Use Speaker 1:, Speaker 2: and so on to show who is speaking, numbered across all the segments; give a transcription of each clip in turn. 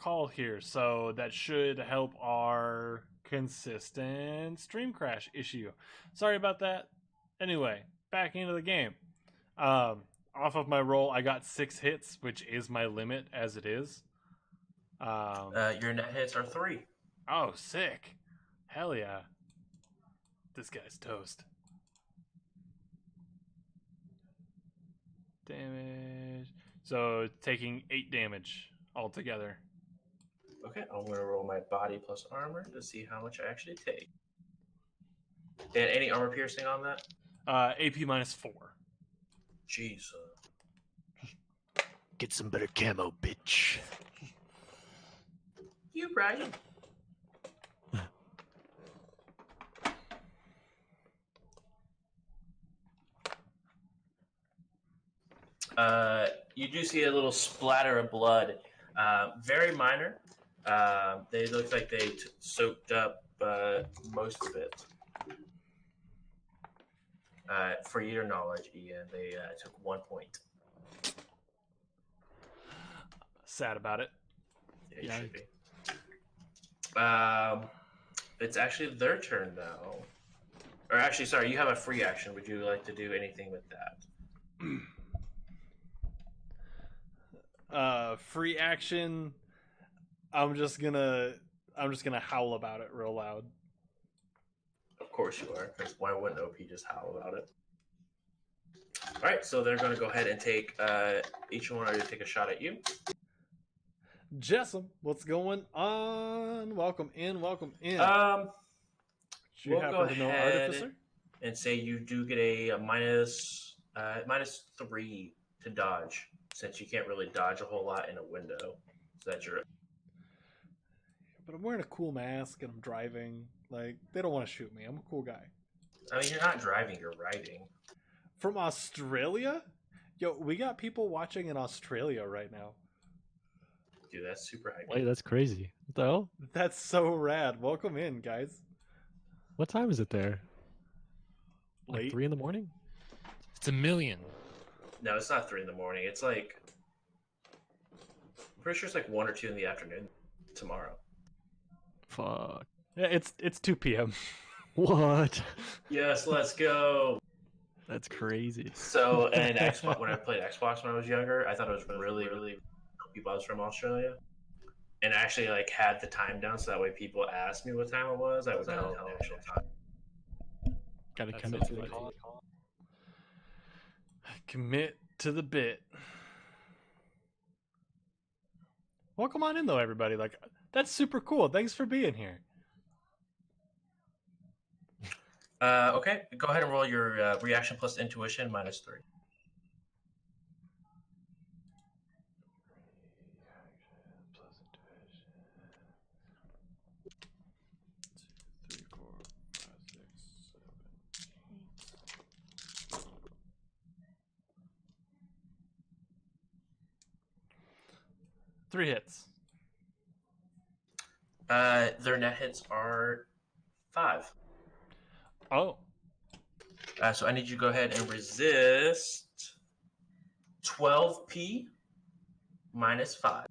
Speaker 1: call here, so that should help our consistent stream crash issue. Sorry about that. Anyway, back into the game. Off of my roll, I got 6 hits, which is my limit as it is.
Speaker 2: Your net hits are 3.
Speaker 1: Oh, sick. Hell yeah. This guy's toast. Damage. So taking 8 damage altogether.
Speaker 2: Okay, I'm going to roll my body plus armor to see how much I actually take. And any armor piercing on that?
Speaker 1: AP minus 4.
Speaker 2: Jeez.
Speaker 3: Get some better camo, bitch.
Speaker 2: You, Brian. You do see a little splatter of blood. Very minor. They look like they soaked up most of it. For your knowledge, Ian, they took 1 point.
Speaker 1: Sad about it.
Speaker 2: Yeah, you should be. It's actually their turn now. Or actually, sorry, you have a free action. Would you like to do anything with that?
Speaker 1: Free action. I'm just gonna howl about it real loud.
Speaker 2: Of course you are, because why wouldn't OP just howl about it? All right, so they're going to go ahead and take each one to take a shot at you.
Speaker 1: Jessam, what's going on? Welcome in.
Speaker 2: We'll
Speaker 1: you happen to know Artificer?
Speaker 2: And say you do get a minus 3 to dodge, since you can't really dodge a whole lot in a window. So that's your.
Speaker 1: But I'm wearing a cool mask and I'm driving. Like, they don't want to shoot me. I'm a cool guy.
Speaker 2: I mean, you're not driving, you're riding.
Speaker 1: From Australia? Yo, we got people watching in Australia right now.
Speaker 2: Dude, that's super high.
Speaker 3: Wait, that's crazy. What the hell?
Speaker 1: That's so rad. Welcome in, guys.
Speaker 3: What time is it there? Like
Speaker 1: Late?
Speaker 3: 3 in the morning?
Speaker 4: It's a million.
Speaker 2: No, it's not 3 in the morning. It's like, I'm pretty sure it's like 1 or 2 in the afternoon tomorrow.
Speaker 3: Fuck.
Speaker 1: Yeah, it's 2 p.m.
Speaker 3: What?
Speaker 2: Yes, let's go.
Speaker 3: That's crazy.
Speaker 2: So, and Xbox, when I played Xbox when I was younger, I thought it was really, really people I was from Australia. And I actually like had the time down so that way people asked me what time it was. I was telling them the actual time.
Speaker 3: Gotta commit to the call.
Speaker 1: Commit to the bit. Welcome on in, though, everybody. Like, that's super cool. Thanks for being here.
Speaker 2: Okay, go ahead and roll your reaction plus intuition minus 3.
Speaker 1: Three hits.
Speaker 2: Their net hits are 5.
Speaker 1: Oh.
Speaker 2: So I need you to go ahead and resist 12p minus 5.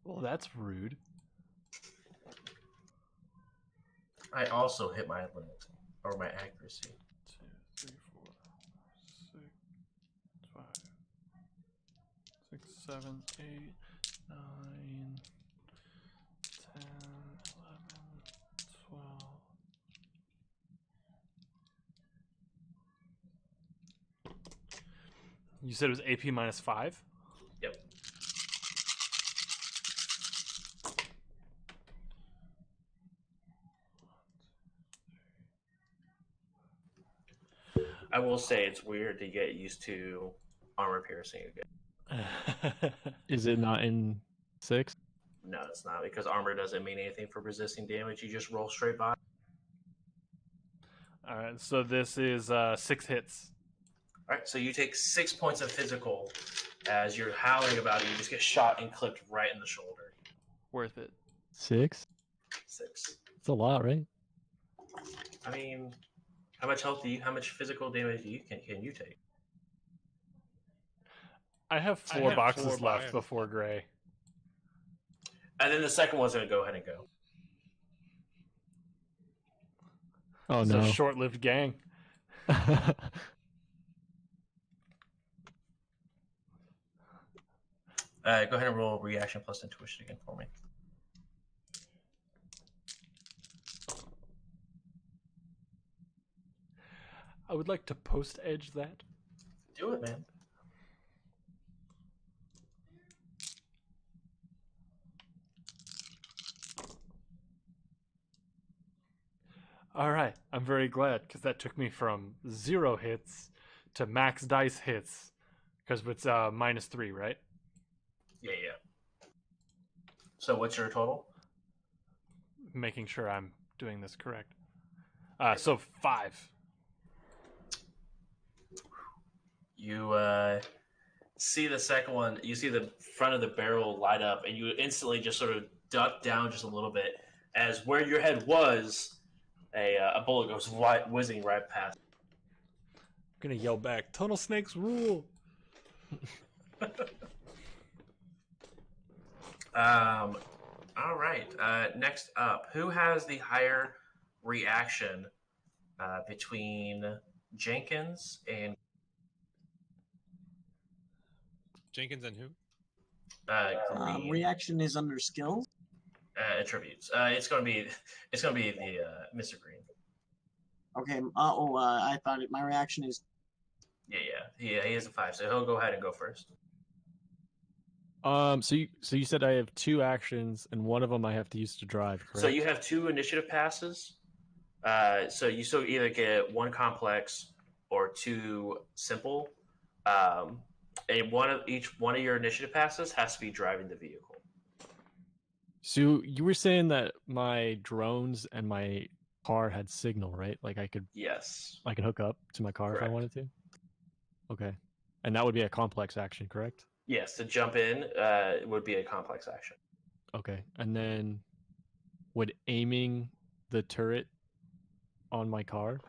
Speaker 1: Well, that's rude.
Speaker 2: I also hit my limit, or my accuracy.
Speaker 1: 2, 3, 4, 6, 5, 6, 7, 8, 9, 10, 11, 12. You said it was AP minus 5?
Speaker 2: Yep. I will say it's weird to get used to armor piercing again.
Speaker 3: Is it not in 6?
Speaker 2: No, it's not, because armor doesn't mean anything for resisting damage. You just roll straight by.
Speaker 1: Alright, so this is 6 hits.
Speaker 2: Alright, so you take 6 points of physical as you're howling about it. You just get shot and clipped right in the shoulder.
Speaker 1: Worth it.
Speaker 3: 6?
Speaker 2: 6.
Speaker 3: It's a lot, right?
Speaker 2: I mean, how much health do you? How much physical damage can you take?
Speaker 1: I have four boxes left before gray.
Speaker 2: And then the second one's going to go ahead and go.
Speaker 3: Oh
Speaker 1: It's
Speaker 3: no.
Speaker 1: a short-lived gang.
Speaker 2: Go ahead and roll reaction plus intuition again for me.
Speaker 1: I would like to post-edge that.
Speaker 2: Do it, man.
Speaker 1: All right, I'm very glad because that took me from 0 hits to max dice hits because it's -3, right?
Speaker 2: Yeah. So what's your total?
Speaker 1: Making sure I'm doing this correct. So 5.
Speaker 2: You see the second one. You see the front of the barrel light up, and you instantly just sort of duck down just a little bit as where your head was, a bullet goes whizzing right past.
Speaker 1: I'm gonna yell back, "Tunnel snakes rule!"
Speaker 2: All right. Next up, who has the higher reaction between Jenkins and
Speaker 4: Jenkins and who?
Speaker 2: Green?
Speaker 5: Reaction is under skills.
Speaker 2: Attributes. It's gonna be the Mr. Green.
Speaker 5: Okay. I thought my reaction is.
Speaker 2: Yeah. He has a 5, so he'll go ahead and go first.
Speaker 3: So you said I have 2 actions, and one of them I have to use to drive, correct?
Speaker 2: So you have 2 initiative passes. So you still either get 1 complex or 2 simple. And each one of your initiative passes has to be driving the vehicle.
Speaker 3: So you were saying that my drones and my car had signal, right? Like I could hook up to my car if I wanted to? Okay. And that would be a complex action, correct?
Speaker 2: Yes, to jump in would be a complex action.
Speaker 3: Okay. And then would aiming the turret on my car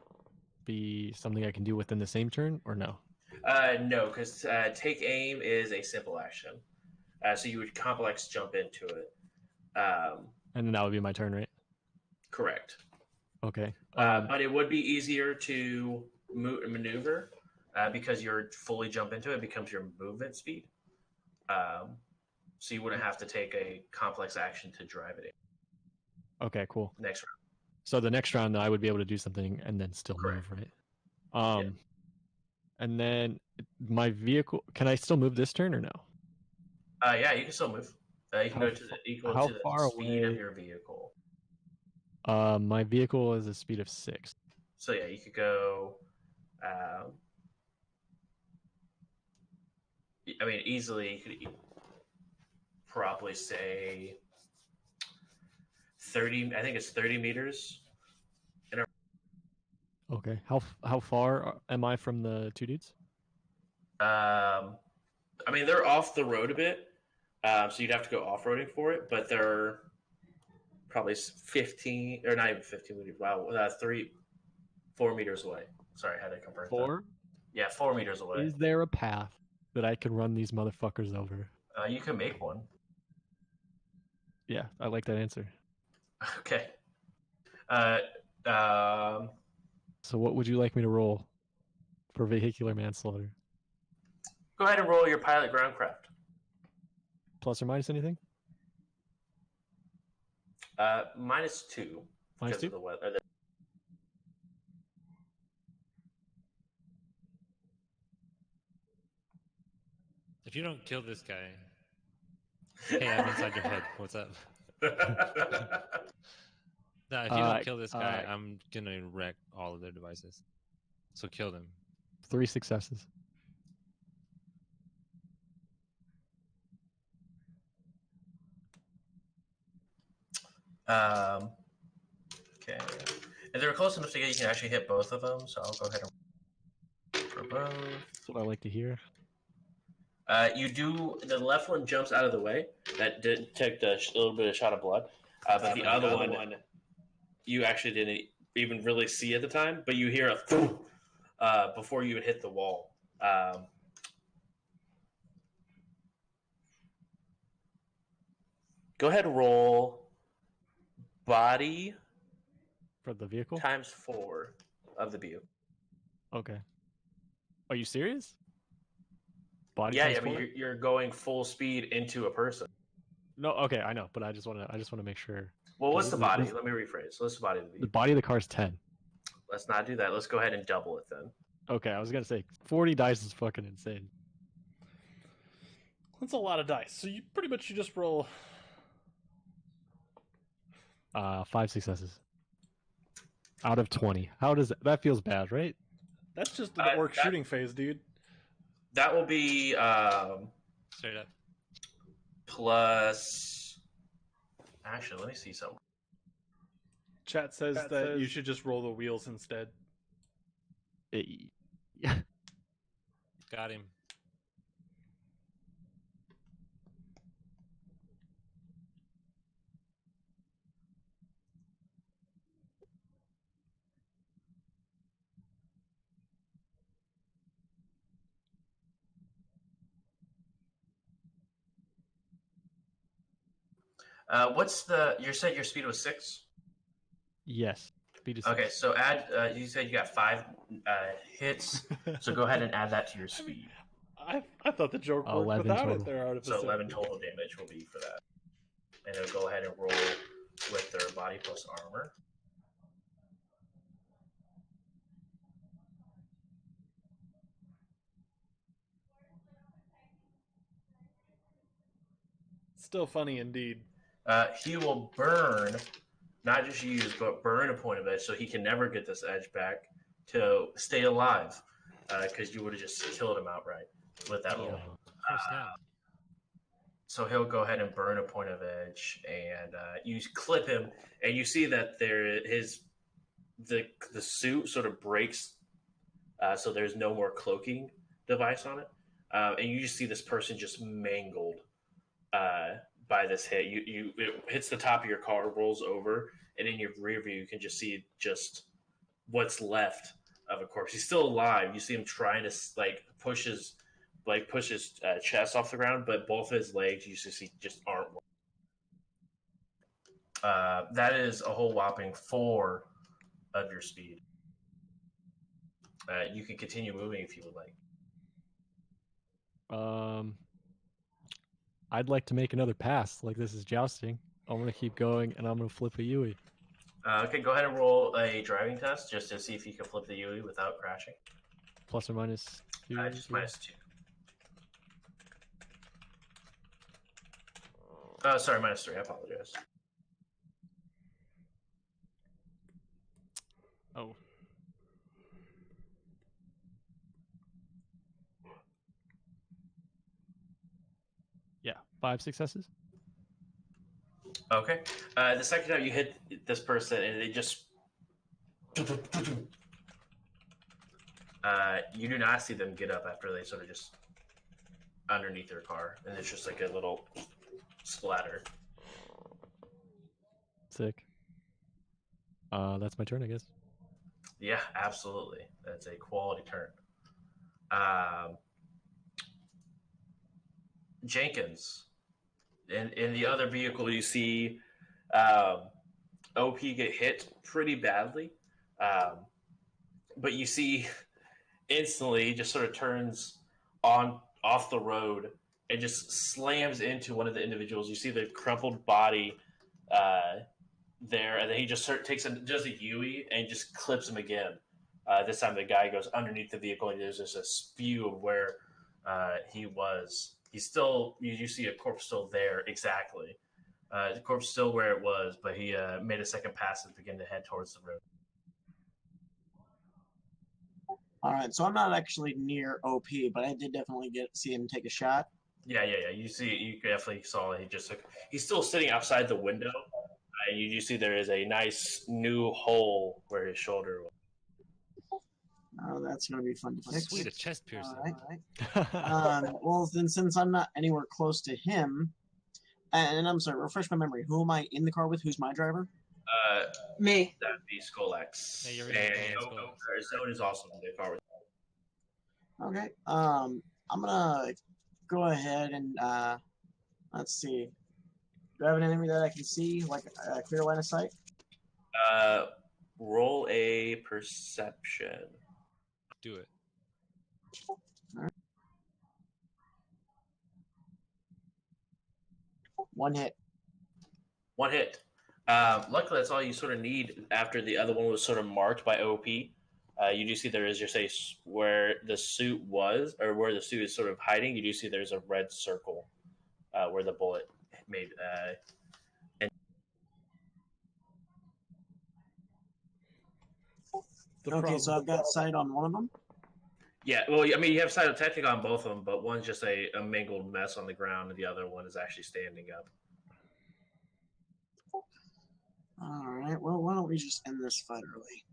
Speaker 3: be something I can do within the same turn, or no?
Speaker 2: No, because take aim is a simple action. So you would complex jump into it.
Speaker 3: And then that would be my turn, right?
Speaker 2: Correct.
Speaker 3: Okay.
Speaker 2: But it would be easier to maneuver because you're fully jump into it. It becomes your movement speed. So you wouldn't have to take a complex action to drive it in.
Speaker 3: Okay, cool.
Speaker 2: Next round.
Speaker 3: So the next round, I would be able to do something and then still move, right? And then my vehicle, can I still move this turn or no?
Speaker 2: Yeah, you can still move. You can go to the speed of your vehicle.
Speaker 3: My vehicle is a speed of 6.
Speaker 2: So yeah, you could go. I mean, easily you could probably say 30. I think it's 30 meters.
Speaker 3: Okay. How far am I from the 2 dudes?
Speaker 2: I mean, they're off the road a bit, so you'd have to go off roading for it. But they're probably 15 or not even 15 meters. Wow, 4 meters away. Sorry, I had to convert
Speaker 3: 4?
Speaker 2: That. Yeah, 4 meters away.
Speaker 3: Is there a path that I can run these motherfuckers over?
Speaker 2: You can make one.
Speaker 3: Yeah, I like that answer.
Speaker 2: Okay.
Speaker 3: So what would you like me to roll for vehicular manslaughter?
Speaker 2: Go ahead and roll your pilot groundcraft.
Speaker 3: Plus or minus anything?
Speaker 2: -2.
Speaker 3: Minus 2?
Speaker 2: Because of the weather.
Speaker 4: If you don't kill this guy, hey, I'm inside your head. What's up? No, if you don't kill this guy, I'm gonna wreck all of their devices. So kill them.
Speaker 3: 3 successes.
Speaker 2: Okay. If they're close enough to get, you can actually hit both of them. So I'll go ahead and for both.
Speaker 3: That's what I like to hear.
Speaker 2: You do. The left one jumps out of the way. That did take a little bit of shot of blood. But the other one, you actually didn't even really see at the time. But you hear a thump before you would hit the wall. Go ahead and roll body
Speaker 3: For the vehicle?
Speaker 2: times 4 of the vehicle.
Speaker 3: Okay. Are you serious? Body
Speaker 2: Yeah,
Speaker 3: times
Speaker 2: I mean
Speaker 3: 4?
Speaker 2: you're going full speed into a person.
Speaker 3: No, okay, I know, but I just want to make sure.
Speaker 2: Well, what's the body? Let me rephrase. What's the body of the vehicle?
Speaker 3: The body of the car is 10.
Speaker 2: Let's not do that. Let's go ahead and double it then.
Speaker 3: Okay, I was gonna say 40 dice is fucking insane.
Speaker 1: That's a lot of dice. So you pretty much just roll
Speaker 3: 5 successes out of 20. How does that feels bad, right?
Speaker 1: That's just an orc shooting phase, dude.
Speaker 2: That will be
Speaker 4: straight up
Speaker 2: plus. Actually, let me see something.
Speaker 1: Chat says that you should just roll the wheels instead.
Speaker 4: Got him.
Speaker 2: What's the? You said your speed was 6.
Speaker 3: Yes. Speed is
Speaker 2: Okay,
Speaker 3: 6.
Speaker 2: so add. You said you got 5 hits. So go ahead and add that to your speed.
Speaker 1: I thought the joke worked without
Speaker 3: total.
Speaker 1: it there. Out of
Speaker 2: So 11 total damage will be for that. And it'll go ahead and roll with their body plus armor.
Speaker 1: Still funny indeed.
Speaker 2: He will burn, not just use, but burn a point of edge, so he can never get this edge back to stay alive, because you would have just killed him outright with that roll. So he'll go ahead and burn a point of edge, and you clip him, and you see that the suit sort of breaks, so there's no more cloaking device on it, and you just see this person just mangled by this hit. It hits the top of your car, rolls over, and in your rear view you can just see just what's left of a corpse. He's still alive. You see him trying to push his chest off the ground, but both of his legs you see just aren't working. That is a whole whopping 4 of your speed. You can continue moving if you would like.
Speaker 3: I'd like to make another pass. Like this is jousting. I'm gonna keep going, and I'm gonna flip a Yui.
Speaker 2: Okay, go ahead and roll a driving test just to see if you can flip the Yui without crashing.
Speaker 3: Plus or minus 2?
Speaker 2: Just -2. Sorry, -3. I apologize.
Speaker 3: Oh. Yeah, 5 successes.
Speaker 2: Okay. The second time you hit this person, and they just you do not see them get up after they sort of just underneath their car, and it's just like a little splatter.
Speaker 3: Sick. That's my turn, I guess.
Speaker 2: Yeah, absolutely. That's a quality turn. Jenkins. In the other vehicle, you see OP get hit pretty badly. But you see instantly just sort of turns off the road and just slams into one of the individuals. You see the crumpled body there, and then he just does a Yui and just clips him again. This time the guy goes underneath the vehicle, and there's just a spew of where he was. He's still, you see a corpse still there, exactly. The corpse still where it was, but he made a second pass and began to head towards the road.
Speaker 5: All right, so I'm not actually near OP, but I did definitely see him take a shot.
Speaker 2: Yeah. You definitely saw that he's still sitting outside the window, and you see there is a nice new hole where his shoulder was.
Speaker 5: Oh, that's going to be fun to fix.
Speaker 4: Sweet, a chest piercing.
Speaker 5: All right. Well, then, since I'm not anywhere close to him, and I'm sorry, refresh my memory. Who am I in the car with? Who's my driver?
Speaker 6: Me.
Speaker 2: That'd be Skolex.
Speaker 4: Hey,
Speaker 2: and Zone is also in the car with.
Speaker 5: Okay. I'm gonna go ahead and let's see. Do I have an enemy that I can see, like a clear line of sight?
Speaker 2: Roll a perception.
Speaker 4: Do it.
Speaker 5: Right. 1 hit.
Speaker 2: 1 hit. Luckily, that's all you sort of need after the other one was sort of marked by OP. You do see there is just where the suit was, or where the suit is sort of hiding. You do see there's a red circle where the bullet made.
Speaker 5: Okay, so I've got sight on one of them.
Speaker 2: Yeah, well, I mean, you have sight of technic on both of them, but one's just a mangled mess on the ground, and the other one is actually standing up.
Speaker 5: All right. Well, why don't we just end this fight early?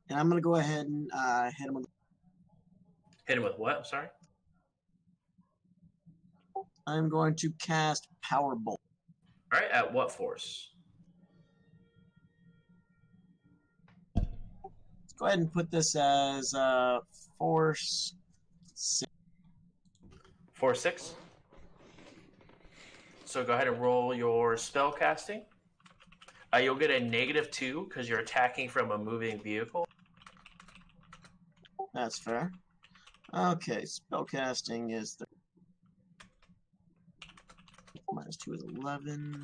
Speaker 5: And I'm gonna go ahead and hit him with.
Speaker 2: Hit him with what? I'm sorry.
Speaker 5: I'm going to cast Power Bolt.
Speaker 2: All right. At what force?
Speaker 5: Let's go ahead and put this as Force 6.
Speaker 2: Force 6. So go ahead and roll your spell casting. You'll get a -2 because you're attacking from a moving vehicle.
Speaker 5: That's fair. Okay, spellcasting is -2 is 11.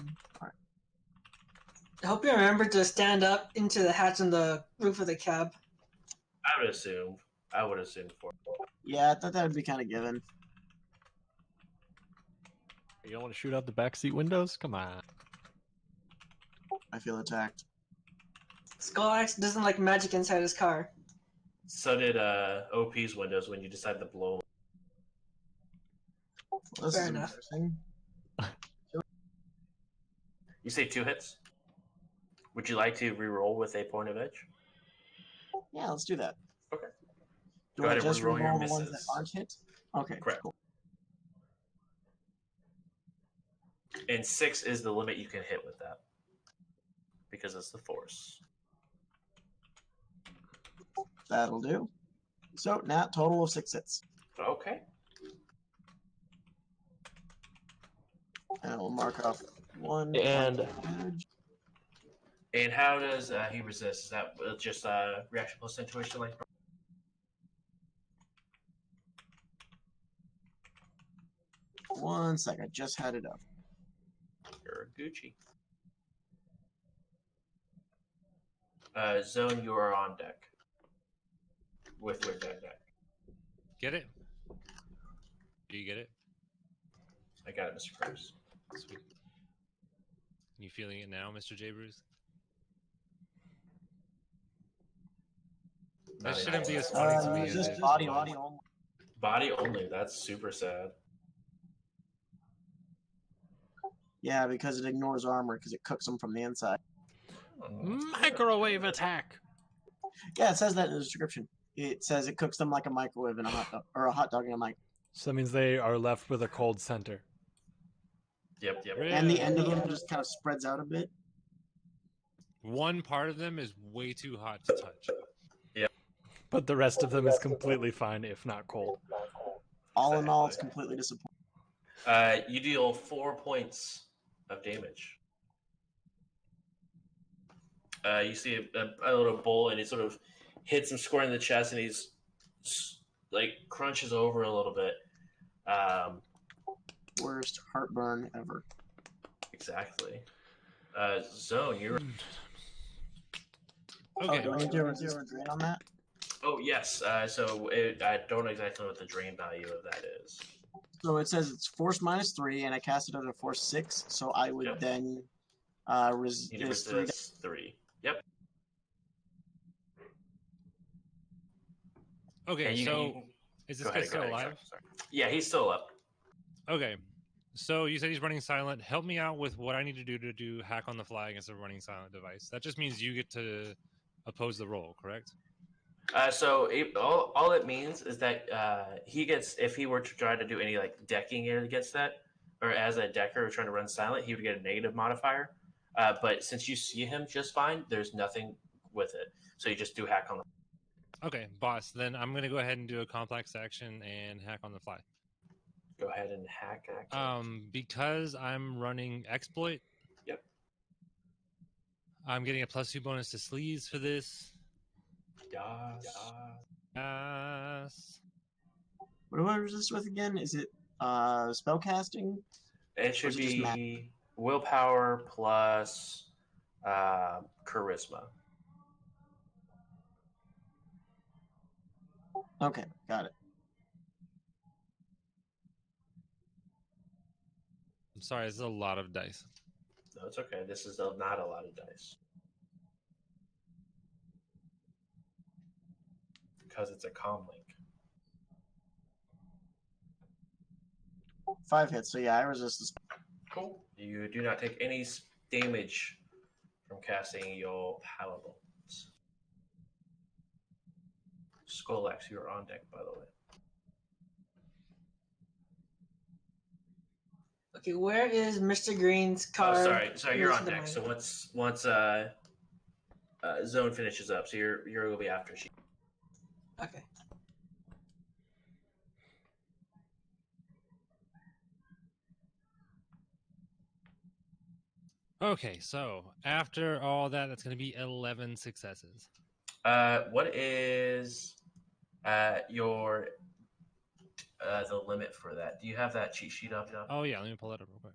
Speaker 5: All right.
Speaker 6: I hope you remember to stand up into the hatch on the roof of the cab.
Speaker 2: I would assume. For.
Speaker 5: Yeah, I thought that would be kind of given.
Speaker 3: You don't want to shoot out the backseat windows? Come on.
Speaker 5: I feel attacked.
Speaker 6: Skullax doesn't like magic inside his car.
Speaker 2: So did OP's windows when you decided to blow.
Speaker 5: Well, this
Speaker 6: Fair
Speaker 5: is
Speaker 6: enough.
Speaker 5: embarrassing.
Speaker 2: You say 2 hits. Would you like to re-roll with a point of edge?
Speaker 5: Yeah, let's do that.
Speaker 2: Okay.
Speaker 5: Do
Speaker 2: Go
Speaker 5: I
Speaker 2: ahead and
Speaker 5: just
Speaker 2: re-roll
Speaker 5: roll
Speaker 2: your
Speaker 5: the ones that
Speaker 2: misses.
Speaker 5: aren't hit? Okay,
Speaker 2: Correct.
Speaker 5: cool.
Speaker 2: And 6 is the limit you can hit with that. Because it's the force.
Speaker 5: That'll do. So now total of 6 hits.
Speaker 2: Okay.
Speaker 5: And we'll mark off 1.
Speaker 3: And
Speaker 2: And how does he resist? Is that just reaction plus intuition like?
Speaker 5: One sec, I just had it up.
Speaker 2: You're Gucci. Zone, you are on deck. With your deck.
Speaker 4: Get it? Do you get it?
Speaker 2: I got it, Mr. Cruz.
Speaker 4: Sweet. You feeling it now, Mr. J. Bruce? That shouldn't be as funny to me as
Speaker 5: just
Speaker 4: it
Speaker 5: body
Speaker 4: was.
Speaker 5: only.
Speaker 2: Body only. That's super sad.
Speaker 5: Yeah, because it ignores armor because it cooks them from the inside.
Speaker 1: Microwave attack.
Speaker 5: Yeah, it says that in the description. It says it cooks them like a microwave and a hot dog, or a hot dog in a mic.
Speaker 1: So that means they are left with a cold center.
Speaker 2: Yep.
Speaker 5: And the end of them just kind of spreads out a bit.
Speaker 4: One part of them is way too hot to touch.
Speaker 1: But the rest of them is completely fine, if not cold.
Speaker 5: All in all, it's completely disappointing.
Speaker 2: You deal 4 points of damage. You see a little bull, and he sort of hits him square in the chest, and he's like crunches over a little bit.
Speaker 5: Worst heartburn ever.
Speaker 2: Exactly. Zone, you're.
Speaker 4: Okay.
Speaker 5: Oh, do I need to resist a drain on that?
Speaker 2: Oh yes. I don't know exactly what the drain value of that is.
Speaker 5: So it says it's force -3, and I cast it at a force 6. So I would then resist
Speaker 2: 3. Yep.
Speaker 4: Okay, so is this guy still alive?
Speaker 2: Sorry. Yeah, he's still up.
Speaker 4: Okay, so you said he's running silent. Help me out with what I need to do hack on the fly against a running silent device. That just means you get to oppose the roll, correct?
Speaker 2: All it means is that he gets, if he were to try to do any like decking against that, or as a decker trying to run silent, he would get a negative modifier. But since you see him just fine, there's nothing with it. So you just do hack on the.
Speaker 4: Okay, boss. Then I'm gonna go ahead and do a complex action and hack on the fly.
Speaker 2: Go ahead and hack.
Speaker 4: Because I'm running exploit, I'm getting a +2 bonus to sleaze for this.
Speaker 2: Yes.
Speaker 4: Yes.
Speaker 5: What do I resist with again? Is it spellcasting?
Speaker 2: It should be willpower plus charisma.
Speaker 5: Okay, got it.
Speaker 4: I'm sorry, this is a lot of dice.
Speaker 2: No, it's okay. This is not a lot of dice. Because it's a comm link.
Speaker 5: 5 hits, so yeah, I resist this.
Speaker 2: Cool. You do not take any damage from casting your power bolts. Skolax, you are on deck, by the way.
Speaker 6: Okay, where is Mr. Green's car?
Speaker 2: Oh, sorry, you're on deck. So once Zone finishes up, so you're gonna be after she.
Speaker 6: Okay.
Speaker 4: Okay, so after all that, that's going to be 11 successes.
Speaker 2: What is your the limit for that? Do you have that cheat sheet up?
Speaker 4: Oh yeah, let me pull that up real quick.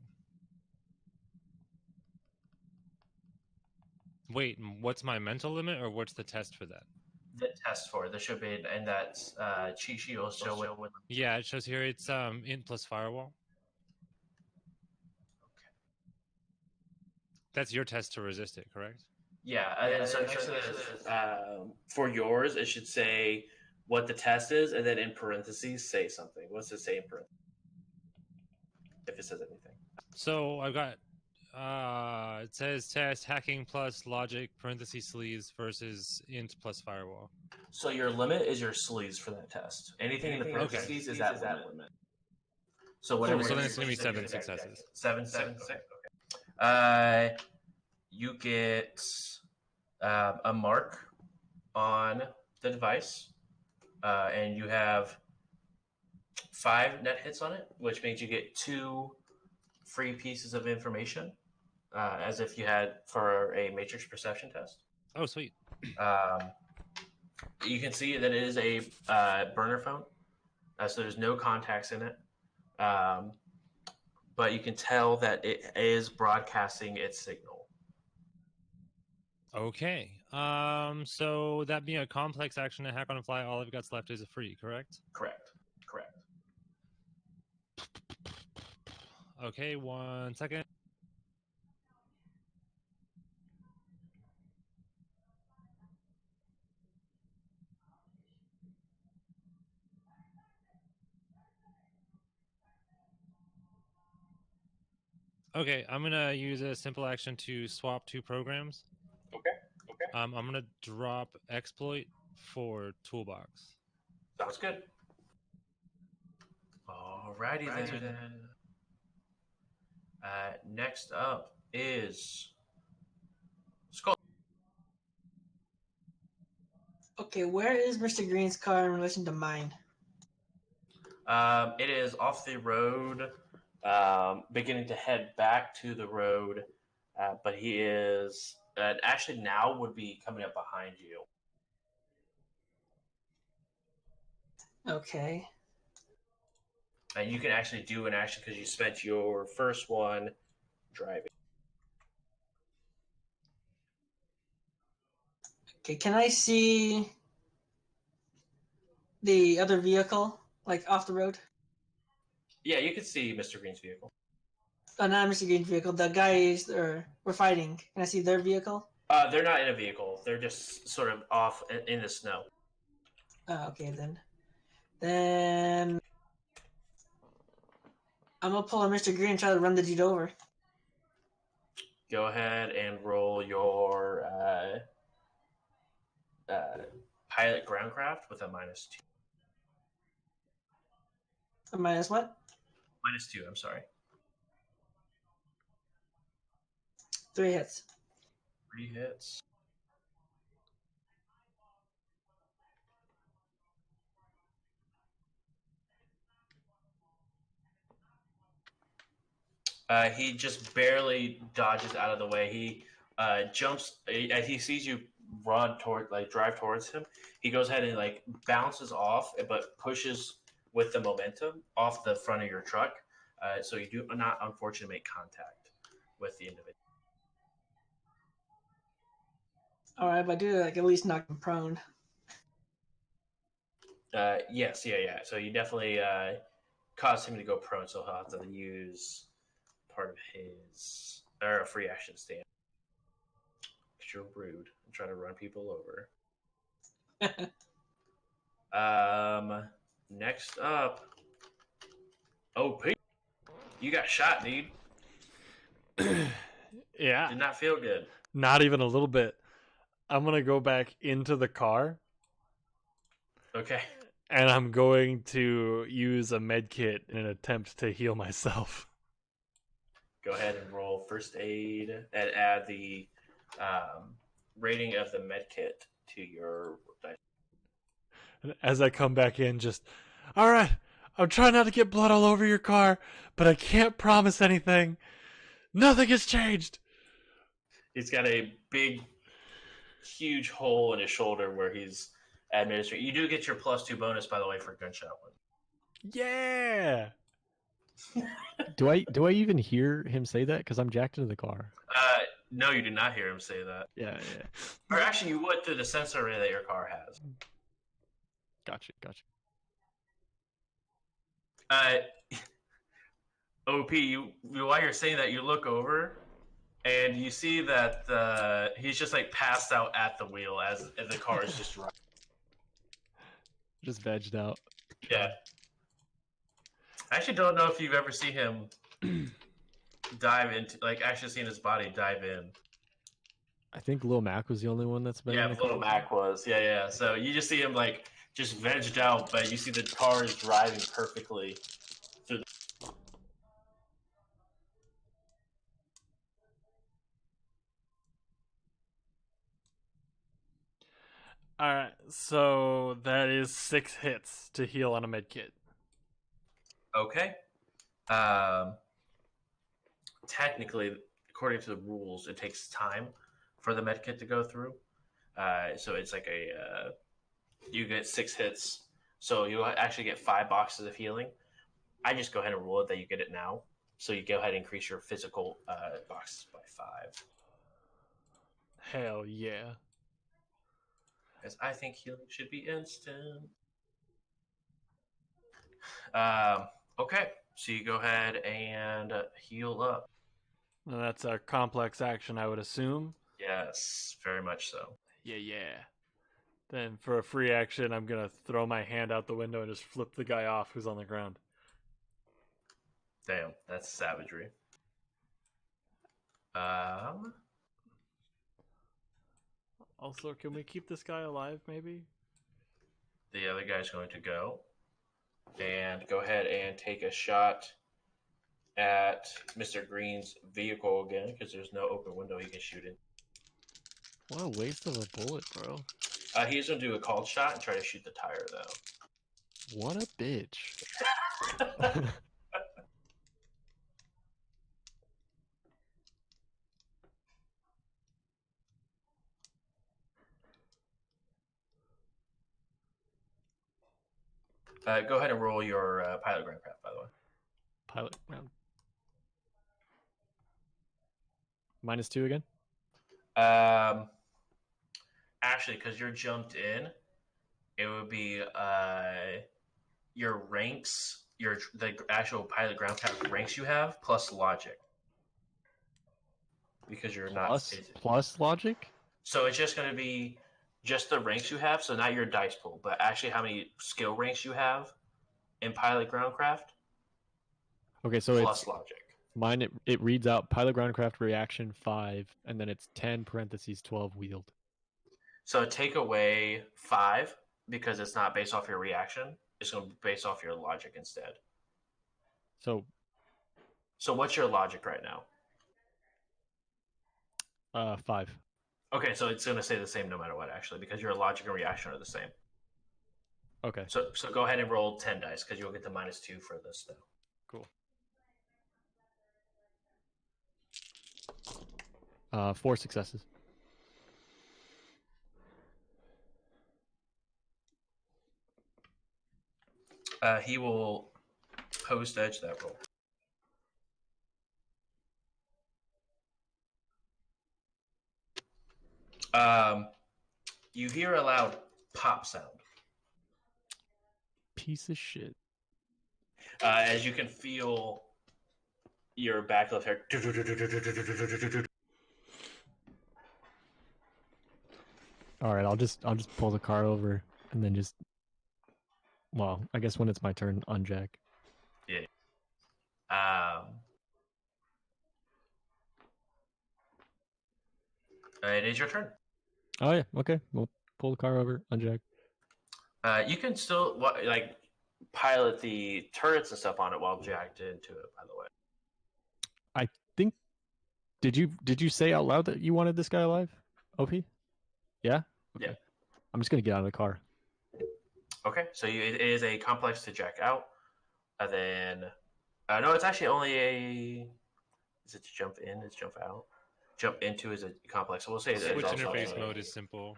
Speaker 4: Wait, what's my mental limit, or what's the test for that?
Speaker 2: The test for it. There should be, and that cheat sheet will show it.
Speaker 4: Yeah, it shows here it's int plus firewall.
Speaker 2: Okay.
Speaker 4: That's your test to resist it, correct?
Speaker 2: Yeah, and then so next to this, for yours, it should say what the test is, and then in parentheses say something. What's it say in parentheses? If it says anything.
Speaker 4: So I've got it says test hacking plus logic parentheses sleaze versus int plus firewall.
Speaker 2: So your limit is your sleaze for that test. Anything in the parentheses is that limit. So whatever.
Speaker 4: So then it's going to be 7 successes.
Speaker 2: 7. Okay. You get a mark on the device, and you have 5 net hits on it, which means you get 2 free pieces of information, as if you had for a matrix perception test.
Speaker 4: Oh, sweet.
Speaker 2: You can see that it is a burner phone, so there's no contacts in it. But you can tell that it is broadcasting its signal.
Speaker 4: Okay. So that being a complex action to hack on the fly, all I've got left is a free, correct?
Speaker 2: Correct.
Speaker 4: Okay, 1 second. Okay, I'm gonna use a simple action to swap 2 programs.
Speaker 2: Okay.
Speaker 4: I'm gonna drop exploit for toolbox.
Speaker 2: Sounds good. Alrighty then. Next up is Skull.
Speaker 6: Okay, where is Mr. Green's car in relation to mine?
Speaker 2: It is off the road, beginning to head back to the road, but he is actually now would be coming up behind you.
Speaker 6: Okay.
Speaker 2: And you can actually do an action because you spent your first one driving.
Speaker 6: Okay, can I see the other vehicle, like off the road?
Speaker 2: Yeah, you can see Mr. Green's vehicle.
Speaker 6: Oh, not Mr. Green's vehicle. The guys we're fighting. Can I see their vehicle?
Speaker 2: They're not in a vehicle. They're just sort of off in the snow.
Speaker 6: Okay, then I'm gonna pull on Mr. Green and try to run the dude over.
Speaker 2: Go ahead and roll your pilot groundcraft with a -2.
Speaker 6: A minus what?
Speaker 2: -2, I'm sorry.
Speaker 6: 3 hits.
Speaker 2: 3 hits. He just barely dodges out of the way. He jumps as he sees you drive towards him. He goes ahead and like bounces off, but pushes with the momentum off the front of your truck. So you do not, unfortunately, make contact with the individual.
Speaker 6: All right, but I do like at least knock him prone.
Speaker 2: Yes, yeah. So you definitely cause him to go prone, so he'll have to use part of his or a free action stand. Because you're rude and try to run people over. Next up, OP. You got shot, dude.
Speaker 1: Yeah.
Speaker 2: Did not feel good.
Speaker 1: Not even a little bit. I'm going to go back into the car.
Speaker 2: Okay.
Speaker 1: And I'm going to use a med kit in an attempt to heal myself.
Speaker 2: Go ahead and roll first aid and add the rating of the med kit to your dice.
Speaker 1: As I come back in, all right, I'm trying not to get blood all over your car, but I can't promise anything. Nothing has changed.
Speaker 2: He's got a big, huge hole in his shoulder where he's administering. You do get your +2 bonus, by the way, for gunshot wound.
Speaker 1: Yeah.
Speaker 3: Do I even hear him say that? Because I'm jacked into the car.
Speaker 2: No, you do not hear him say that.
Speaker 3: Yeah.
Speaker 2: Or actually, you would through the sensor array that your car has.
Speaker 3: Gotcha.
Speaker 2: OP, while you're saying that, you look over and you see that he's just like passed out at the wheel as the car is just running.
Speaker 3: Just vegged out.
Speaker 2: Yeah. I actually don't know if you've ever seen him dive into, like, actually seen his body dive in.
Speaker 3: I think Lil Mac was the only one that's been.
Speaker 2: Yeah, Lil Mac was. Yeah. So you just see him like just vegged out, but you see the car is driving perfectly through.
Speaker 1: All right, so that is 6 hits to heal on a med kit.
Speaker 2: Okay. Technically, according to the rules, it takes time for the med kit to go through. So it's like you get 6 hits, so you actually get 5 boxes of healing. I just go ahead and roll it that you get it now. So you go ahead and increase your physical boxes by 5.
Speaker 1: Hell yeah.
Speaker 2: Because I think healing should be instant. Okay, so you go ahead and heal up.
Speaker 1: Well, that's a complex action, I would assume.
Speaker 2: Yes, very much so.
Speaker 1: Yeah. Then for a free action, I'm going to throw my hand out the window and just flip the guy off who's on the ground.
Speaker 2: Damn, that's savagery.
Speaker 1: Also, can we keep this guy alive, maybe?
Speaker 2: The other guy's going to go and go ahead and take a shot at Mr. Green's vehicle again, because there's no open window he can shoot in.
Speaker 3: What a waste of a bullet, bro.
Speaker 2: He's going to do a called shot and try to shoot the tire, though.
Speaker 3: What a bitch.
Speaker 2: Go ahead and roll your pilot ground craft, by the way.
Speaker 3: Pilot ground. -2 again?
Speaker 2: Actually, because you're jumped in, it would be your ranks, the actual pilot ground craft ranks you have, plus logic. Because you're
Speaker 3: plus logic?
Speaker 2: So it's just going to be just the ranks you have, so not your dice pool, but actually how many skill ranks you have in pilot groundcraft.
Speaker 3: Okay, so
Speaker 2: plus
Speaker 3: it's
Speaker 2: logic.
Speaker 3: Mine it reads out pilot groundcraft reaction 5, and then it's 10 parentheses 12 wheeled.
Speaker 2: So take away 5 because it's not based off your reaction. It's going to be based off your logic instead. So what's your logic right now?
Speaker 3: 5.
Speaker 2: Okay, so it's going to stay the same no matter what, actually, because your logic and reaction are the same.
Speaker 3: Okay.
Speaker 2: So go ahead and roll 10 dice because you'll get the -2 for this, though.
Speaker 3: Cool. 4 successes.
Speaker 2: He will post edge that roll. You hear a loud pop sound.
Speaker 3: Piece of shit.
Speaker 2: As you can feel your back left hair.
Speaker 3: All right, I'll just pull the car over and then just. Well, I guess when it's my turn, unjack.
Speaker 2: Yeah. It is your turn.
Speaker 3: Oh yeah, okay. We'll pull the car over, unjack.
Speaker 2: You can still like pilot the turrets and stuff on it while jacked into it. By the way,
Speaker 3: I think. Did you say out loud that you wanted this guy alive? OP? Yeah. Okay.
Speaker 2: Yeah.
Speaker 3: I'm just gonna get out of the car.
Speaker 2: Okay, so it is a complex to jack out, and then no, it's actually only a. Is it to jump in? Is jump out? Jump into is a complex. So we'll say
Speaker 4: Switch
Speaker 2: that
Speaker 4: interface mode is simple.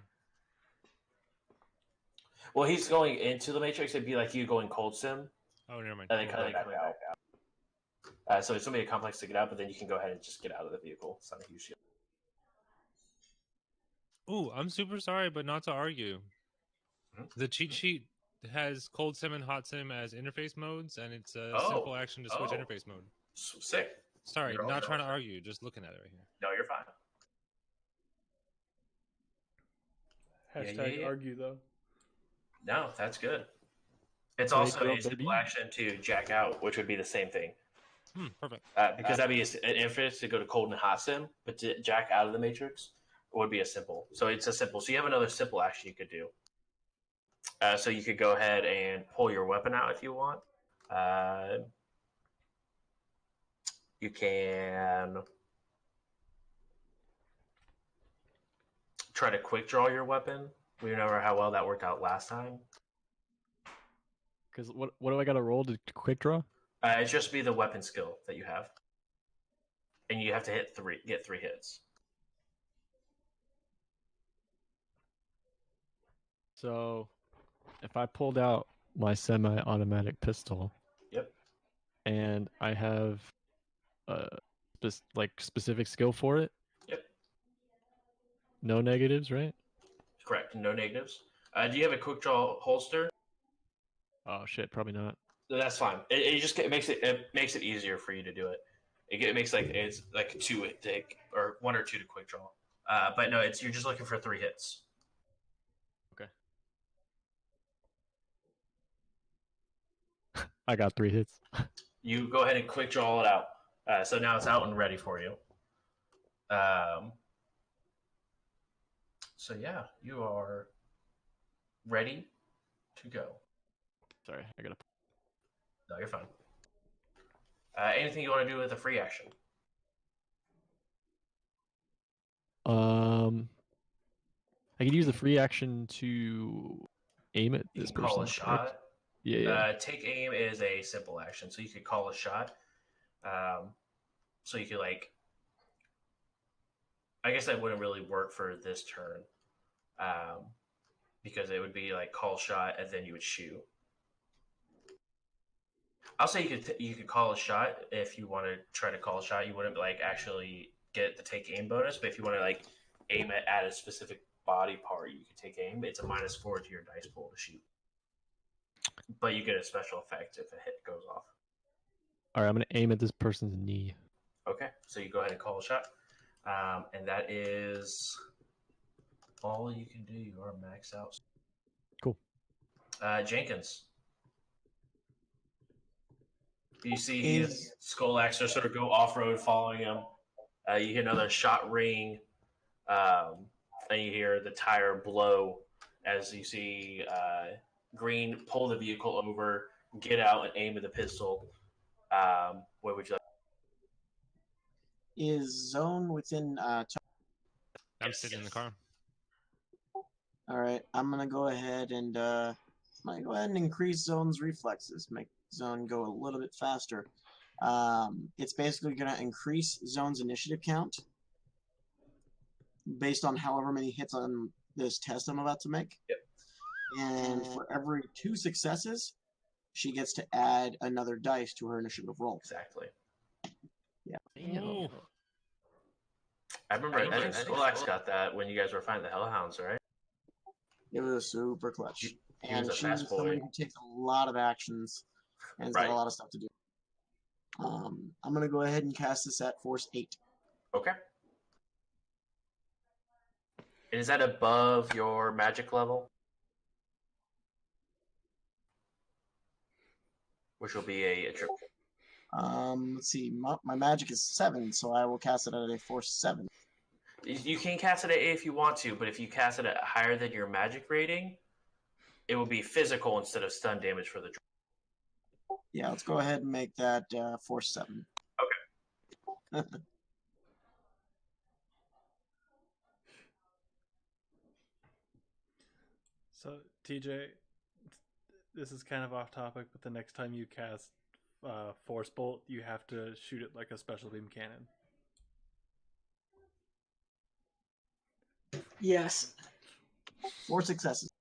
Speaker 2: Well, he's going into the Matrix. It'd be like you going cold sim.
Speaker 4: Oh, never mind.
Speaker 2: And then coming back out. So it's going to be a complex to get out, but then you can go ahead and just get out of the vehicle. It's not a huge deal.
Speaker 4: Ooh, I'm super sorry, but not to argue. Mm-hmm. The cheat sheet has cold sim and hot sim as interface modes, and it's a simple action to switch interface mode.
Speaker 2: Sick.
Speaker 4: Sorry, not trying to argue, just looking at it right here.
Speaker 2: No, you're fine.
Speaker 1: Hashtag argue, though.
Speaker 2: No, that's good. It's also a simple action to jack out, which would be the same thing.
Speaker 4: Perfect.
Speaker 2: Because that'd be an interface to go to cold and hot sim, but to jack out of the Matrix would be a simple. So it's a simple. So you have another simple action you could do. So you could go ahead and pull your weapon out if you want. You can try to quick draw your weapon. We remember how well that worked out last time.
Speaker 3: Because what do I got to roll to quick draw?
Speaker 2: It's just be the weapon skill that you have, and you have to get 3 hits.
Speaker 3: So, if I pulled out my semi-automatic pistol,
Speaker 2: yep,
Speaker 3: and I have a specific skill for it,
Speaker 2: yep,
Speaker 3: no negatives, right?
Speaker 2: Correct, no negatives. Do you have a quick draw holster?
Speaker 3: Oh shit, probably not.
Speaker 2: That's fine. It makes it easier for you to do it. It makes it's like 2 to take or 1 or 2 to quick draw. But no, you're just looking for 3 hits.
Speaker 3: Okay. I got 3 hits.
Speaker 2: You go ahead and quick draw it out. So now it's out and ready for you. So yeah, you are ready to go.
Speaker 3: Sorry, I gotta.
Speaker 2: No, you're fine. Anything you want to do with a free action?
Speaker 3: I could use the free action to aim at this person.
Speaker 2: Call a shot.
Speaker 3: Yeah.
Speaker 2: Take aim is a simple action, so you could call a shot. So you could I guess that wouldn't really work for this turn, because it would be like call shot and then you would shoot. I'll say you could call a shot if you want to try to call a shot. You wouldn't actually get the take aim bonus, but if you want to aim at a specific body part, you could take aim. It's a -4 to your dice pool to shoot, but you get a special effect if a hit goes off.
Speaker 3: All right, I'm gonna aim at this person's knee.
Speaker 2: Okay, so you go ahead and call a shot, and that is all you can do. You are maxed out.
Speaker 3: Cool.
Speaker 2: Jenkins. You see his Skull Axer sort of go off-road following him. You hear another shot ring, and you hear the tire blow as you see Green pull the vehicle over, get out, and aim at the pistol. What would you like?
Speaker 5: Is Zone within...
Speaker 4: I'm sitting in the car.
Speaker 5: All right, I'm going to go ahead and increase Zone's reflexes, make Zone go a little bit faster. It's basically going to increase Zone's initiative count based on however many hits on this test I'm about to make.
Speaker 2: Yep.
Speaker 5: And for every 2 successes, she gets to add another dice to her initiative roll.
Speaker 2: Exactly.
Speaker 5: Yeah.
Speaker 4: Ooh.
Speaker 2: I remember I think Skolax got that when you guys were fighting the Hellhounds, right?
Speaker 5: It was super clutch.
Speaker 2: He was a fast boy.
Speaker 5: Somebody who takes a lot of actions and has got a lot of stuff to do. I'm going to go ahead and cast this at Force 8.
Speaker 2: Okay. And is that above your magic level? Which will be a triple.
Speaker 5: Let's see. My magic is 7, so I will cast it at a Force 7.
Speaker 2: You can cast it at A if you want to, but if you cast it at higher than your magic rating, it will be physical instead of stun damage for the triple.
Speaker 5: Yeah, let's go ahead and make that Force 7.
Speaker 2: Okay.
Speaker 1: So, TJ, this is kind of off topic, but the next time you cast Force Bolt, you have to shoot it like a special beam cannon.
Speaker 6: Yes.
Speaker 5: 4 successes.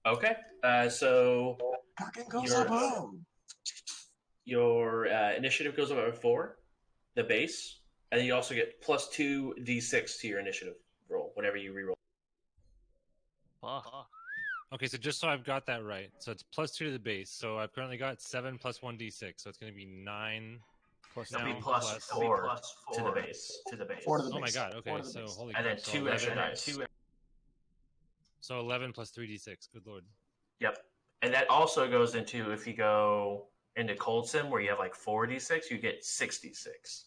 Speaker 2: Okay. So your initiative goes up by 4, the base, and then you also get plus 2d6 to your initiative roll whenever you reroll.
Speaker 4: Okay, so just so I've got that right, so it's plus 2 to the base. So I've currently got 7 plus 1d6, so it's going to be 9 plus
Speaker 2: It'll
Speaker 4: now
Speaker 2: be plus 4 to the base.
Speaker 5: 4 to the base.
Speaker 4: Oh my god! Okay, so holy
Speaker 2: and
Speaker 4: crap!
Speaker 2: then 2 extra dice.
Speaker 4: So 11 plus 3d6. Good lord.
Speaker 2: Yep, and that also goes into if you go into Cold Sim where you have like 4d6, you get 66.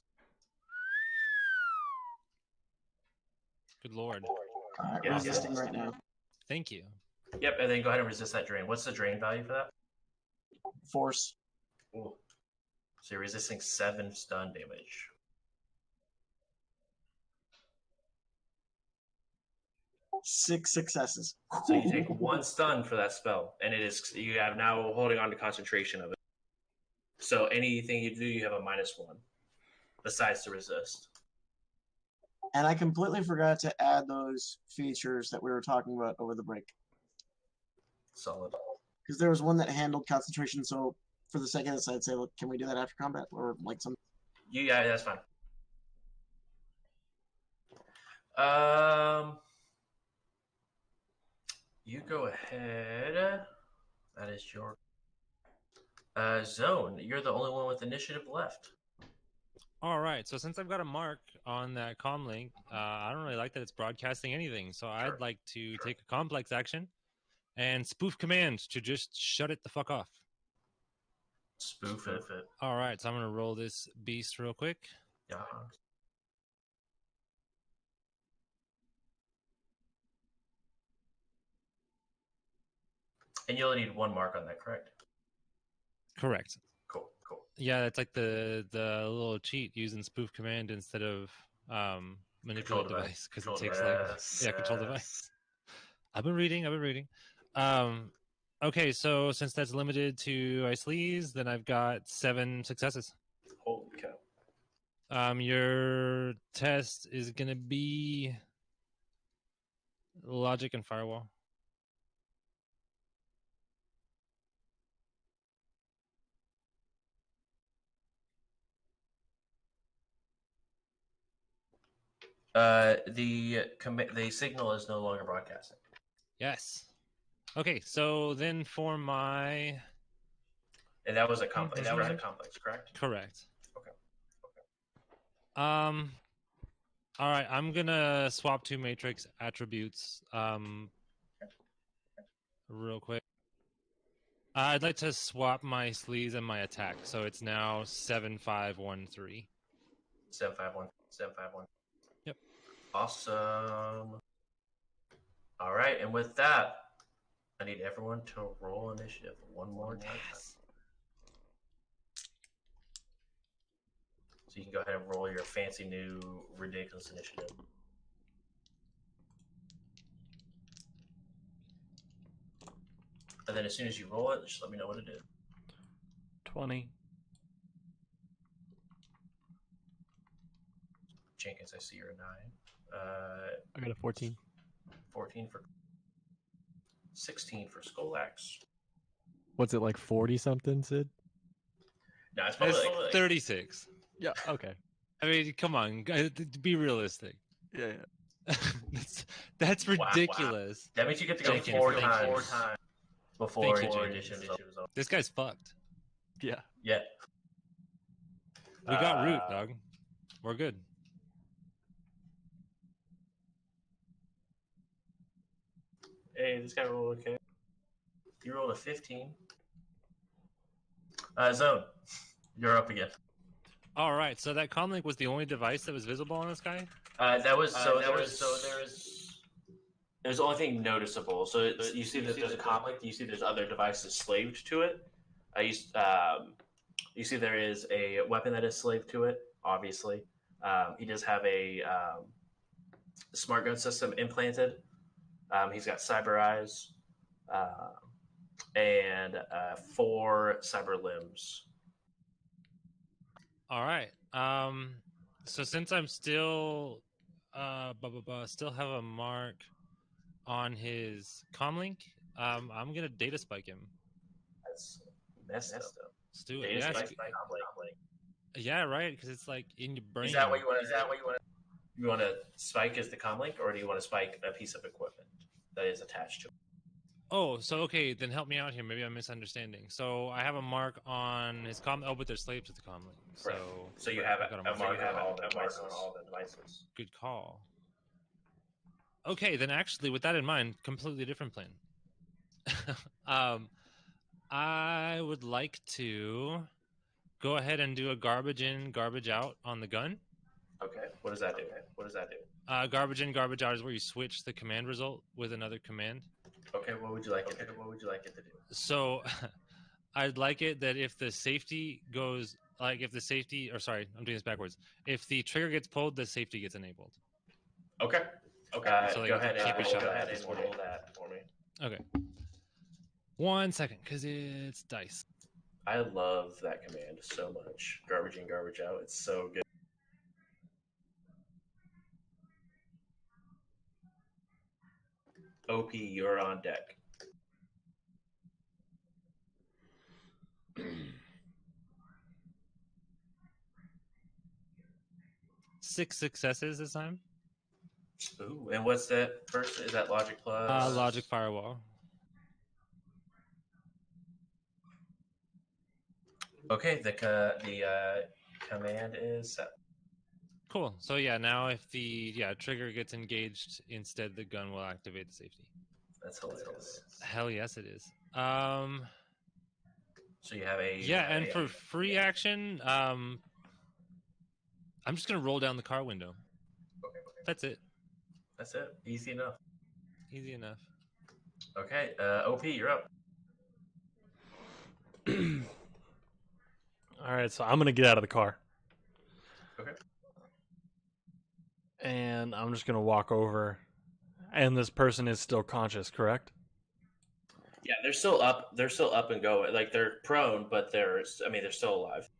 Speaker 4: Good lord.
Speaker 5: Resisting right now.
Speaker 4: Thank you.
Speaker 2: Yep, and then go ahead and resist that drain. What's the drain value for that?
Speaker 5: Force.
Speaker 2: Ooh. So you're resisting 7 stun damage.
Speaker 5: Six successes.
Speaker 2: So you take 1 stun for that spell, and you have now holding on to concentration of it. So anything you do, you have a -1, besides to resist.
Speaker 5: And I completely forgot to add those features that we were talking about over the break.
Speaker 2: Solid.
Speaker 5: Because there was one that handled concentration, so for the sake of this, I'd say, look, can we do that after combat? Or like some...
Speaker 2: Yeah, that's fine. You go ahead. That is your zone. You're the only one with initiative left.
Speaker 4: All right. So since I've got a mark on that comm link, I don't really like that it's broadcasting anything. So I'd like to take a complex action and spoof command to just shut it the fuck off.
Speaker 2: Spoof it.
Speaker 4: All right. So I'm going to roll this beast real quick.
Speaker 2: Yeah. And you only need 1 mark on that, correct?
Speaker 4: Correct.
Speaker 2: Cool.
Speaker 4: Yeah, it's like the little cheat using spoof command instead of manipulate device because it takes control device. I've been reading. Okay, so since that's limited to ice sleaze, then I've got 7 successes.
Speaker 2: Holy cow.
Speaker 4: Your test is gonna be logic and firewall.
Speaker 2: The signal is no longer broadcasting.
Speaker 4: Yes. Okay, so then for my...
Speaker 2: And that was a complex. That was a complex, correct?
Speaker 4: Correct.
Speaker 2: Okay.
Speaker 4: All right, I'm gonna swap 2 matrix attributes real quick. I'd like to swap my sleaze and my attack, so it's now 7-5-1-3.
Speaker 2: 7-5-1.
Speaker 4: Yep.
Speaker 2: Awesome. All right, and with that, I need everyone to roll initiative one more time. So you can go ahead and roll your fancy new ridiculous initiative. And then as soon as you roll it, just let me know what it is.
Speaker 1: 20.
Speaker 2: Jenkins, I see you're a 9.
Speaker 3: I got a 14.
Speaker 2: 14 for 16 for Skolax.
Speaker 3: What's it like 40 something, Sid?
Speaker 2: No, it's probably like
Speaker 4: 36.
Speaker 3: Yeah. Okay.
Speaker 4: I mean, come on, be realistic.
Speaker 3: Yeah.
Speaker 4: That's ridiculous.
Speaker 2: Wow. That means you get to go
Speaker 4: Jenkins,
Speaker 2: 4
Speaker 4: thank
Speaker 2: times
Speaker 4: you.
Speaker 2: before
Speaker 4: Thank you,
Speaker 2: edition is over.
Speaker 4: This guy's fucked.
Speaker 3: Yeah.
Speaker 2: Yeah.
Speaker 4: We got root, dog. We're good.
Speaker 2: Hey, this guy rolled okay. You rolled a 15. Zone, you're up again.
Speaker 4: All right, so that comlink was the only device that was visible on this guy?
Speaker 2: There's the only thing noticeable. So you see that there's a comlink. You see there's other devices slaved to it. You see there is a weapon that is slaved to it. Obviously, he does have a smart gun system implanted. He's got cyber eyes and 4 cyber limbs.
Speaker 4: All right. So since I'm still still have a mark on his comlink, I'm gonna data spike him.
Speaker 2: That's messed up.
Speaker 4: Let's do it.
Speaker 2: Data
Speaker 4: Yeah,
Speaker 2: spike.
Speaker 4: yeah, right. Because it's like in your brain.
Speaker 2: Is that what you want? You want to spike as the comlink, or do you want to spike a piece of equipment that is attached to it?
Speaker 4: Oh, so okay, then help me out here. Maybe I'm misunderstanding. So I have a mark on his oh, but they're slaves to the comlink.
Speaker 2: So you have a mark on all the devices.
Speaker 4: Good call. Okay, then actually, with that in mind, completely different plan. I would like to go ahead and do a garbage in, garbage out on the gun.
Speaker 2: Okay. What does that do?
Speaker 4: Garbage in, garbage out is where you switch the command result with another command.
Speaker 2: Okay. What would you like it to do?
Speaker 4: So, I'd like it that if the safety goes, I'm doing this backwards. If the trigger gets pulled, the safety gets enabled.
Speaker 2: Okay.
Speaker 4: So
Speaker 2: go ahead and roll that for me.
Speaker 4: Okay. 1 second, because it's dice.
Speaker 2: I love that command so much. Garbage in, garbage out. It's so good. OP, you're on deck.
Speaker 4: Six successes this time.
Speaker 2: Ooh, and what's that first? Is that Logic Plus?
Speaker 4: Logic Firewall.
Speaker 2: Okay, the command is set.
Speaker 4: Cool. So yeah, now if the trigger gets engaged, instead the gun will activate the safety.
Speaker 2: That's hilarious.
Speaker 4: Hell yes, it is.
Speaker 2: So you have a
Speaker 4: and for free action, I'm just gonna roll down the car window.
Speaker 2: Okay.
Speaker 4: That's it.
Speaker 2: Easy enough. Okay, OP, you're up.
Speaker 1: All right, so I'm gonna get out of the car.
Speaker 2: Okay.
Speaker 1: And I'm just gonna walk over, and this person is still conscious, correct?
Speaker 2: Yeah, they're still up. They're still up and going. Like they're prone, but they're still alive.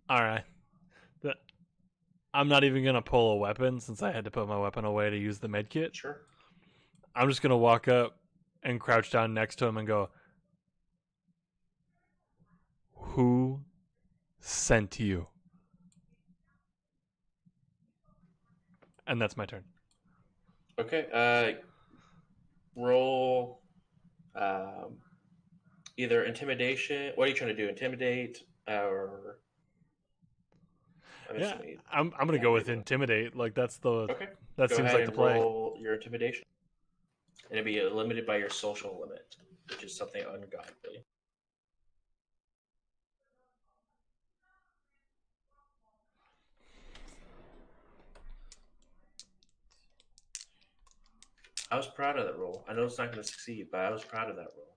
Speaker 1: All right. I'm not even gonna pull a weapon since I had to put my weapon away to use the med kit.
Speaker 2: Sure.
Speaker 1: I'm just gonna walk up and crouch down next to him and go, "Who sent you?" And that's my turn.
Speaker 2: Okay. Roll either intimidation. What are you trying to do? Intimidate or?
Speaker 1: I'm gonna go with intimidate. Like that's the
Speaker 2: okay.
Speaker 1: That
Speaker 2: go
Speaker 1: seems
Speaker 2: ahead
Speaker 1: like the
Speaker 2: and
Speaker 1: play.
Speaker 2: Roll your intimidation. And it'll be limited by your social limit, which is something ungodly. I was proud of that roll. I know it's not going to succeed, but I was proud of that roll.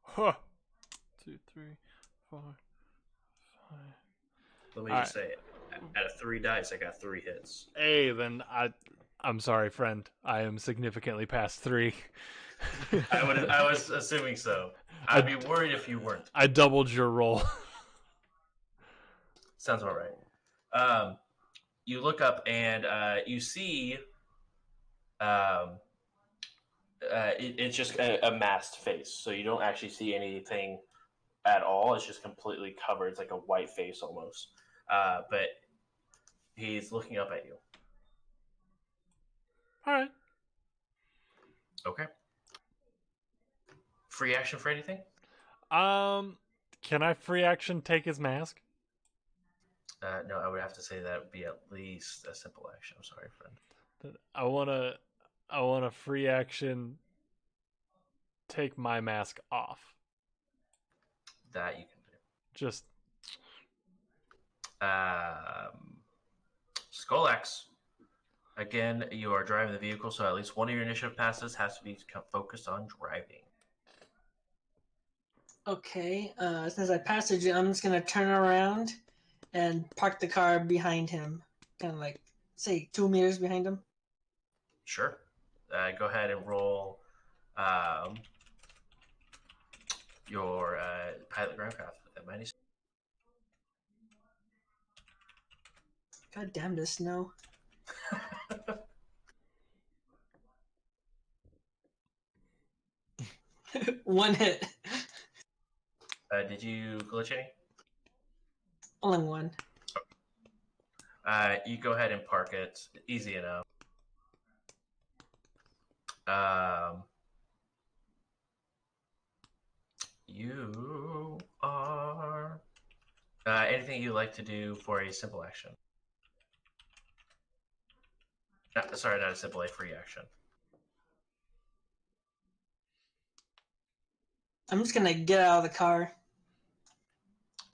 Speaker 1: Huh. 2, 3, 4, 5.
Speaker 2: Let me just say, out of 3 dice, I got 3 hits.
Speaker 1: Hey, then I'm sorry, friend. I am significantly past 3.
Speaker 2: I was assuming so. I'd be worried if you weren't.
Speaker 1: I doubled your roll.
Speaker 2: Sounds about right. You look up and you see it's just a masked face, so you don't actually see anything at all. It's just completely covered. It's like a white face almost. But he's looking up at you.
Speaker 1: All right.
Speaker 2: Okay. Free action for anything?
Speaker 1: Can I free action take his mask?
Speaker 2: No, I would have to say that would be at least a simple action. I'm sorry, friend.
Speaker 1: I wanna free action take my mask off.
Speaker 2: That you can do.
Speaker 1: Just
Speaker 2: Skolax. Again, you are driving the vehicle, so at least one of your initiative passes has to be focused on driving.
Speaker 6: Okay, since I passed it, I'm just gonna turn around and park the car behind him. Kind of like, say, 2 meters behind him.
Speaker 2: Sure. Go ahead and roll your pilot groundcraft at -.
Speaker 6: God damn this snow. One hit.
Speaker 2: Did you glitch any?
Speaker 6: Only one.
Speaker 2: You go ahead and park it. Easy enough. You are... anything you like to do for a simple action? Sorry, not a simple, a free action.
Speaker 6: I'm just gonna get out of the car.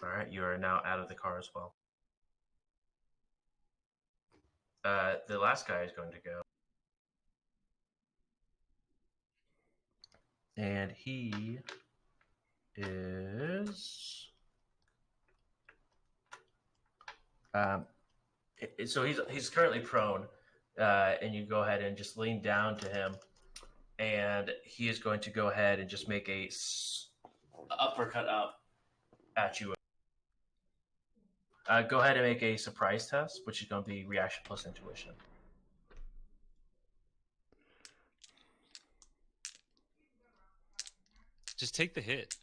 Speaker 2: All right, you are now out of the car as well. The last guy is going to go. And he is... so he's currently prone, and you go ahead and just lean down to him, and he is going to go ahead and just make a uppercut up at you. Go ahead and make a surprise test, which is going to be reaction plus intuition.
Speaker 4: Just take the hit.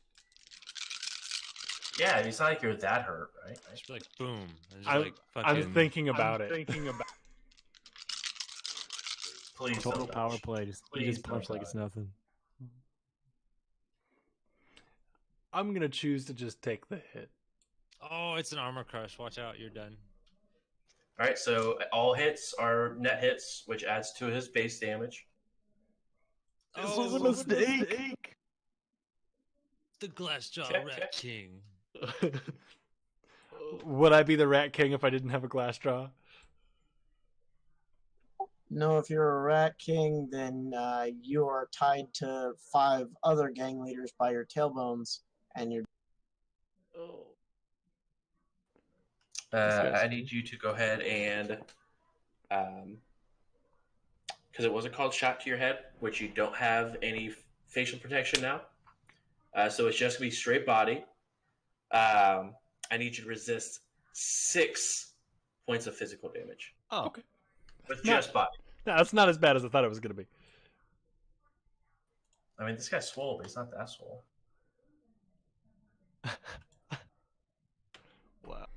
Speaker 2: Yeah, it's not like you're that hurt, right?
Speaker 4: Just like boom. And just like fucking...
Speaker 1: I'm thinking about it.
Speaker 2: Please
Speaker 3: Total
Speaker 2: don't
Speaker 3: power
Speaker 2: dodge.
Speaker 3: play. You just punch like it's nothing.
Speaker 1: I'm gonna choose to just take the hit.
Speaker 4: Oh, it's an armor crush. Watch out, you're done.
Speaker 2: All right, so all hits are net hits, which adds to his base damage.
Speaker 3: This was a mistake.
Speaker 4: The Glassjaw
Speaker 2: Check,
Speaker 4: Rat
Speaker 2: check.
Speaker 4: King.
Speaker 1: Would I be the Rat King if I didn't have a glass jaw?
Speaker 5: No, if you're a Rat King, then you are tied to 5 other gang leaders by your tailbones, and you're...
Speaker 2: I need you to go ahead and, because it wasn't called shot to your head, which you don't have any facial protection now, so it's just gonna be straight body. I need you to resist 6 points of physical damage.
Speaker 1: Oh, okay.
Speaker 2: With just body.
Speaker 1: No, that's not as bad as I thought it was gonna be.
Speaker 2: I mean, this guy's swole, but he's not that swole.
Speaker 3: Wow.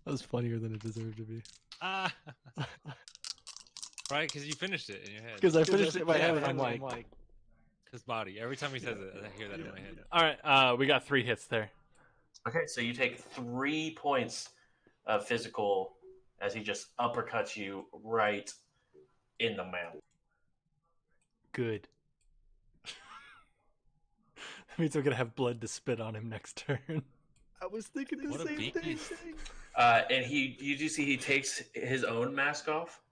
Speaker 3: That was funnier than it deserved to be.
Speaker 4: Ah. Right, because you finished it in your head.
Speaker 3: Because I finished it in my head and I'm like...
Speaker 4: His body. Every time he says it, I hear that in my head.
Speaker 1: All right, we got 3 hits there.
Speaker 2: Okay, so you take 3 points of physical as he just uppercuts you right in the mouth.
Speaker 1: Good. That means I'm gonna have blood to spit on him next turn.
Speaker 3: I was thinking the
Speaker 4: What a
Speaker 3: same
Speaker 4: beast.
Speaker 3: thing.
Speaker 2: And you do see he takes his own mask off,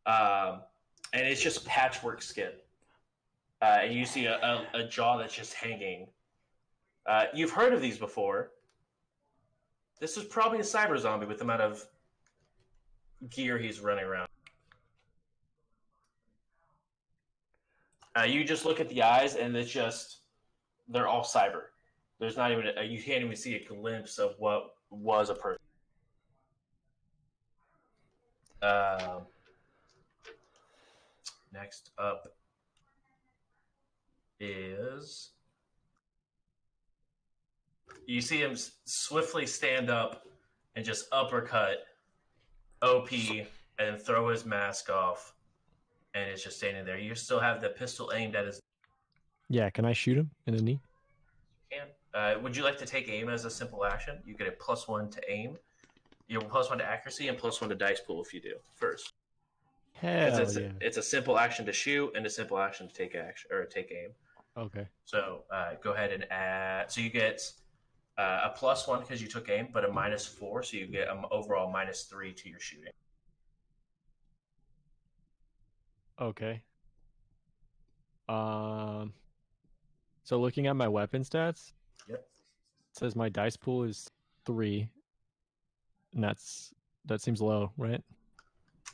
Speaker 2: and it's just patchwork skin. And you see a jaw that's just hanging. You've heard of these before. This is probably a cyber zombie with the amount of gear he's running around. You just look at the eyes, and it's just they're all cyber. There's not even you can't even see a glimpse of what was a person. Next up is you see him swiftly stand up and just uppercut OP and throw his mask off, and it's just standing there. You still have the pistol aimed at his.
Speaker 3: Yeah, can I shoot him in the knee?
Speaker 2: Would you like to take aim as a simple action? You get a +1 to aim. You have a +1 to accuracy and +1 to dice pool if you do first.
Speaker 3: Hell yeah!
Speaker 2: It's a simple action to shoot and a simple action to take action or take aim.
Speaker 3: Okay.
Speaker 2: So go ahead and add. So you get a +1 because you took aim, but a -4, so you get an overall -3 to your shooting.
Speaker 3: Okay. So looking at my weapon stats,
Speaker 2: Yep.
Speaker 3: it says my dice pool is 3, and that seems low, right?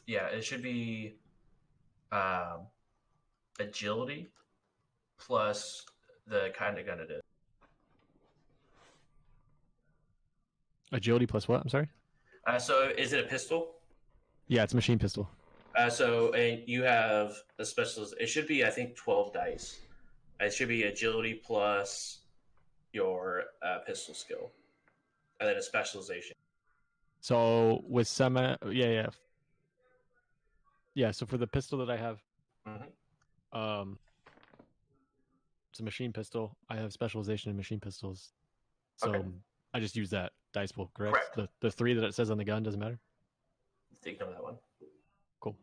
Speaker 2: Yeah, it should be agility plus the kind of gun it is.
Speaker 3: Agility plus what? I'm sorry.
Speaker 2: So is it a pistol?
Speaker 3: Yeah, it's a machine pistol.
Speaker 2: So you have a specialist. It should be, I think, 12 dice. It should be agility plus your pistol skill, and then a specialization.
Speaker 3: So with yeah. So for the pistol that I have, it's a machine pistol. I have specialization in machine pistols, so I just use that dice pool. Correct. The 3 that it says on the gun doesn't matter.
Speaker 2: Ignore that one.
Speaker 3: Cool.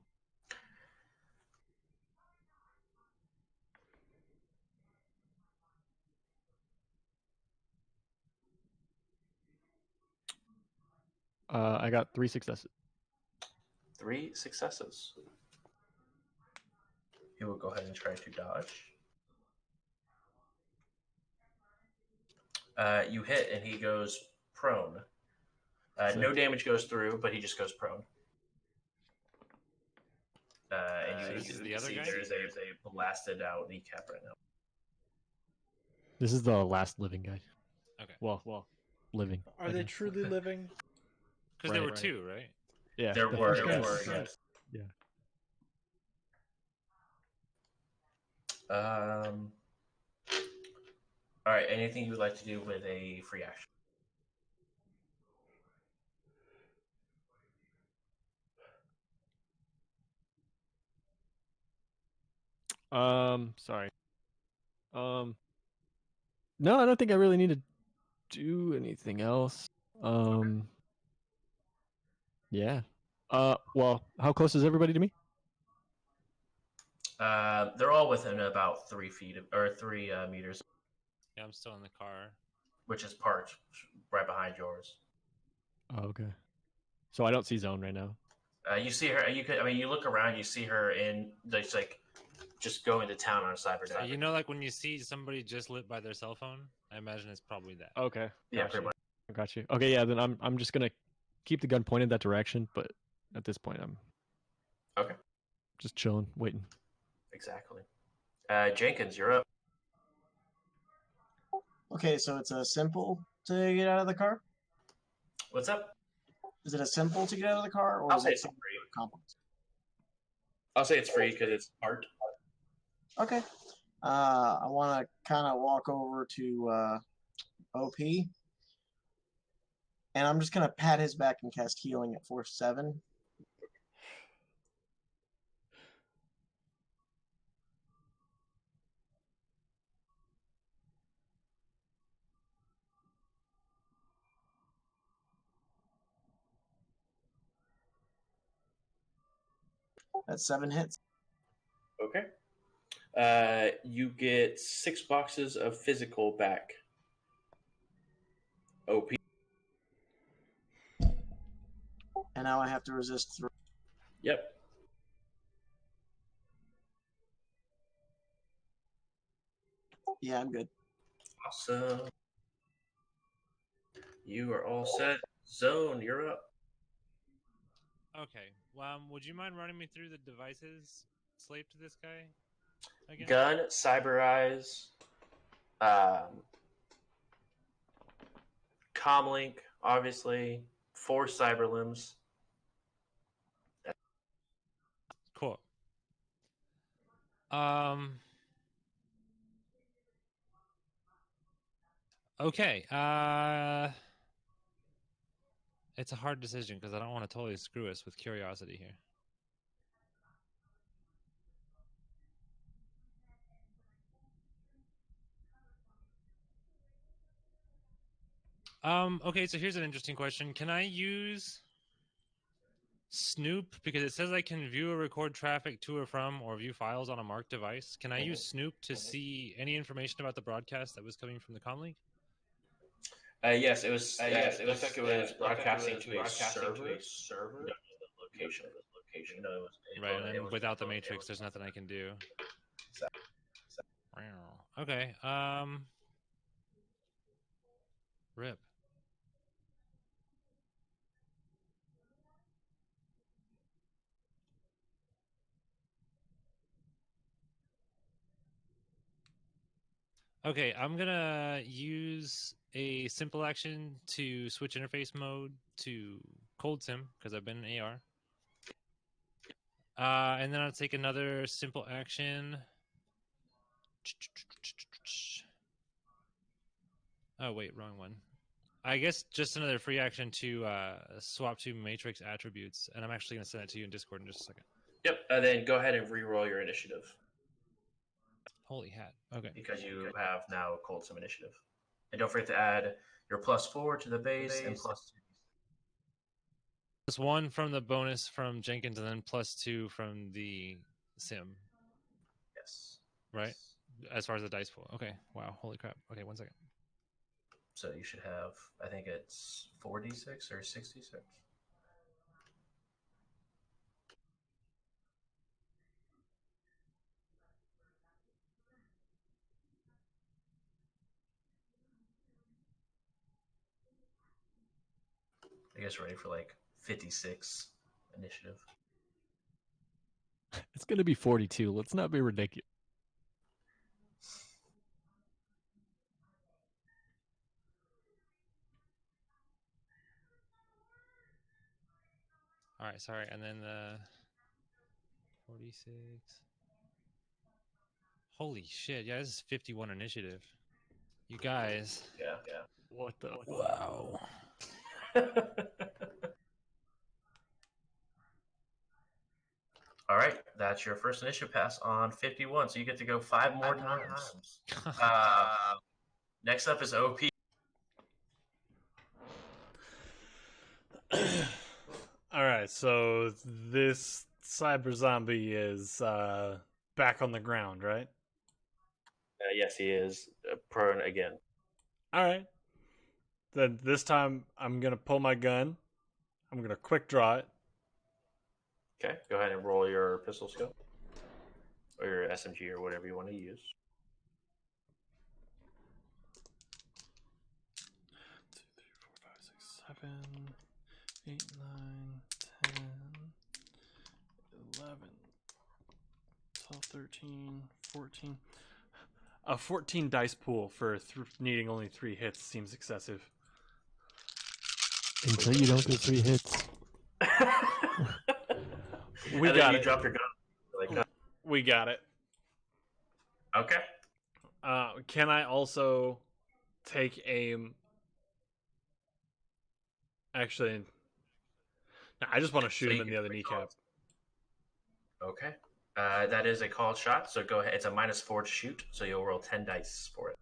Speaker 3: I got 3 successes.
Speaker 2: 3 successes. He will go ahead and try to dodge. You hit, and he goes prone. No damage goes through, but he just goes prone. And you
Speaker 4: the other guy?
Speaker 2: there's a blasted out kneecap right now.
Speaker 3: This is the last living guy.
Speaker 4: Okay.
Speaker 3: Well, living.
Speaker 1: Are they truly living?
Speaker 4: Because there were 2, right?
Speaker 3: Yeah.
Speaker 2: There were. Yes.
Speaker 3: Yeah.
Speaker 2: All right. Anything you would like to do with a free action?
Speaker 3: Sorry. No, I don't think I really need to do anything else. Yeah. Well, how close is everybody to me?
Speaker 2: They're all within about 3 feet or 3 meters.
Speaker 4: Yeah, I'm still in the car.
Speaker 2: Which is parked right behind yours.
Speaker 3: Oh, okay. So I don't see Zone right now.
Speaker 2: You see her. You look around. You see her in just going to town on a cyber dive.
Speaker 4: You know, like when you see somebody just lit by their cell phone, I imagine it's probably that.
Speaker 3: Okay.
Speaker 2: Yeah, pretty much.
Speaker 3: Got you. Okay, yeah. Then I'm just gonna keep the gun pointed that direction, but at this point I'm
Speaker 2: okay.
Speaker 3: Just chilling, waiting.
Speaker 2: Exactly. Jenkins, you're up.
Speaker 5: Okay, so it's a simple to get out of the car?
Speaker 2: What's up?
Speaker 5: Is it a simple to get out of the car, or
Speaker 2: I'll
Speaker 5: is
Speaker 2: say
Speaker 5: it
Speaker 2: it's free.
Speaker 5: complex?
Speaker 2: I'll say it's free because it's art.
Speaker 5: Okay. I want to kind of walk over to OP, and I'm just going to pat his back and cast healing at force 7. That's 7 hits.
Speaker 2: Okay. You get 6 boxes of physical back. OP.
Speaker 5: And now I have to resist 3.
Speaker 2: Yep.
Speaker 5: Yeah, I'm good.
Speaker 2: Awesome. You are all set. Zone, you're up.
Speaker 4: Okay. Would you mind running me through the devices slaved to this guy again?
Speaker 2: Gun, cyber eyes, comlink, obviously, 4 cyber limbs.
Speaker 4: Okay. It's a hard decision because I don't want to totally screw us with curiosity here. Okay, so here's an interesting question. Can I use Snoop, because it says I can view or record traffic to or from or view files on a marked device? Can I use Snoop to see any information about the broadcast that was coming from the comm
Speaker 2: Yes, it was. It looked like it was broadcasting to a server. Location.
Speaker 4: Right, and then without the matrix, there's nothing I can do. Okay. Rip. Okay, I'm gonna use a simple action to switch interface mode to cold sim because I've been in AR. And then I'll take another simple action. Oh wait, wrong one. I guess just another free action to swap to matrix attributes, and I'm actually gonna send it to you in Discord in just a second.
Speaker 2: Yep, and then go ahead and re-roll your initiative.
Speaker 4: Holy hat. Okay.
Speaker 2: Because you have now cold sim initiative. And don't forget to add your +4 to the base and +2.
Speaker 4: +1 from the bonus from Jenkins, and then +2 from the sim.
Speaker 2: Yes.
Speaker 4: Right? As far as the dice pool. Okay. Wow. Holy crap. Okay, 1 second.
Speaker 2: So you should have, I think it's 4d6 or 66. I guess ready for like 56 initiative.
Speaker 3: It's going to be 42. Let's not be ridiculous.
Speaker 4: All right, sorry. And then the 46. Holy shit. Yeah, this is 51 initiative. You guys.
Speaker 2: Yeah.
Speaker 3: What the?
Speaker 4: Wow.
Speaker 2: All right, that's your first initiative pass on 51. So you get to go 5 more times. Next up is OP.
Speaker 1: All right, so this cyber zombie is back on the ground, right?
Speaker 2: Yes, he is prone again.
Speaker 1: All right. Then this time I'm going to pull my gun. I'm going to quick draw it.
Speaker 2: Okay, go ahead and roll your pistol skill. Or your SMG or whatever you want to use.
Speaker 1: 2, 3, 4, 5, 6, 7, 8, 9, 10, 11, 12, 13, 14. A 14 dice pool for needing only 3 hits seems excessive.
Speaker 3: Until you don't get 3 hits.
Speaker 1: We got it.
Speaker 2: You drop your gun.
Speaker 1: We got it.
Speaker 2: Okay.
Speaker 1: Can I also take aim? Actually, no, I just want to shoot him in the other kneecap.
Speaker 2: Okay. That is a called shot, so go ahead. It's a -4 to shoot, so you'll roll 10 dice for it.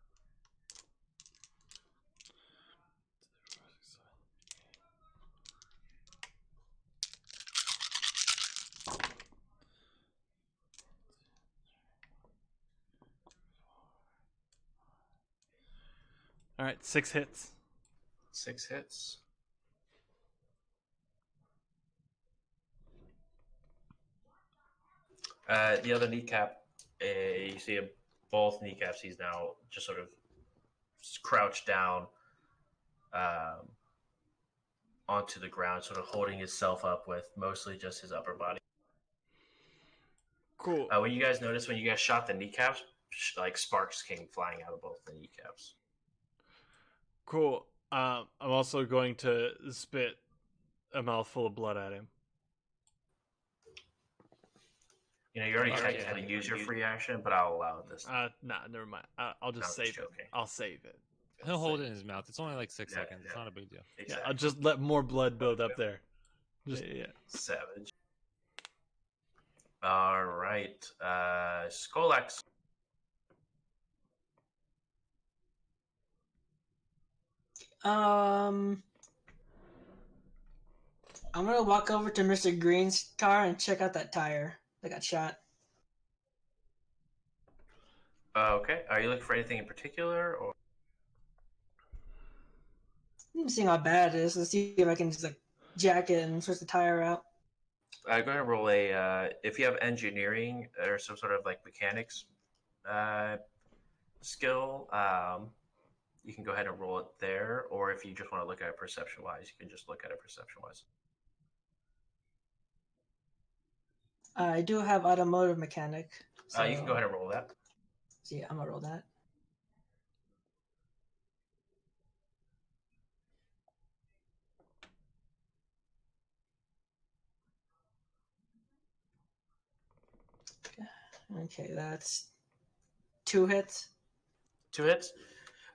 Speaker 1: All right, 6 hits.
Speaker 2: 6 hits. The other kneecap, you see both kneecaps. He's now just sort of crouched down onto the ground, sort of holding himself up with mostly just his upper body.
Speaker 1: Cool.
Speaker 2: When you guys notice when you guys shot the kneecaps, like sparks came flying out of both the kneecaps.
Speaker 1: Cool. I'm also going to spit a mouthful of blood at him.
Speaker 2: You know, you already
Speaker 4: Okay.
Speaker 2: technically use your free action, but I'll allow it this time.
Speaker 1: Nah, never mind. I'll just
Speaker 2: No, I'm
Speaker 1: save
Speaker 2: just
Speaker 1: it.
Speaker 2: joking.
Speaker 1: I'll save it.
Speaker 4: He'll hold it in his mouth. It's only like 6 seconds. It's not a big deal.
Speaker 2: Exactly.
Speaker 1: Yeah, I'll just let more blood build up there. Just yeah.
Speaker 2: Savage. All right. Skolax.
Speaker 6: I'm gonna walk over to Mr. Green's car and check out that tire that got shot.
Speaker 2: Okay. Are you looking for anything in particular, or?
Speaker 6: I'm seeing how bad it is. Let's see if I can just like jack it and switch the tire out.
Speaker 2: Go ahead and roll a. If you have engineering or some sort of like mechanics skill, you can go ahead and roll it there. Or if you just want to look at it perception wise, you can just look at it perception wise.
Speaker 6: I do have automotive mechanic. So
Speaker 2: You can go ahead and roll that.
Speaker 6: see, I'm gonna roll that. Okay, that's 2 hits.
Speaker 2: 2 hits.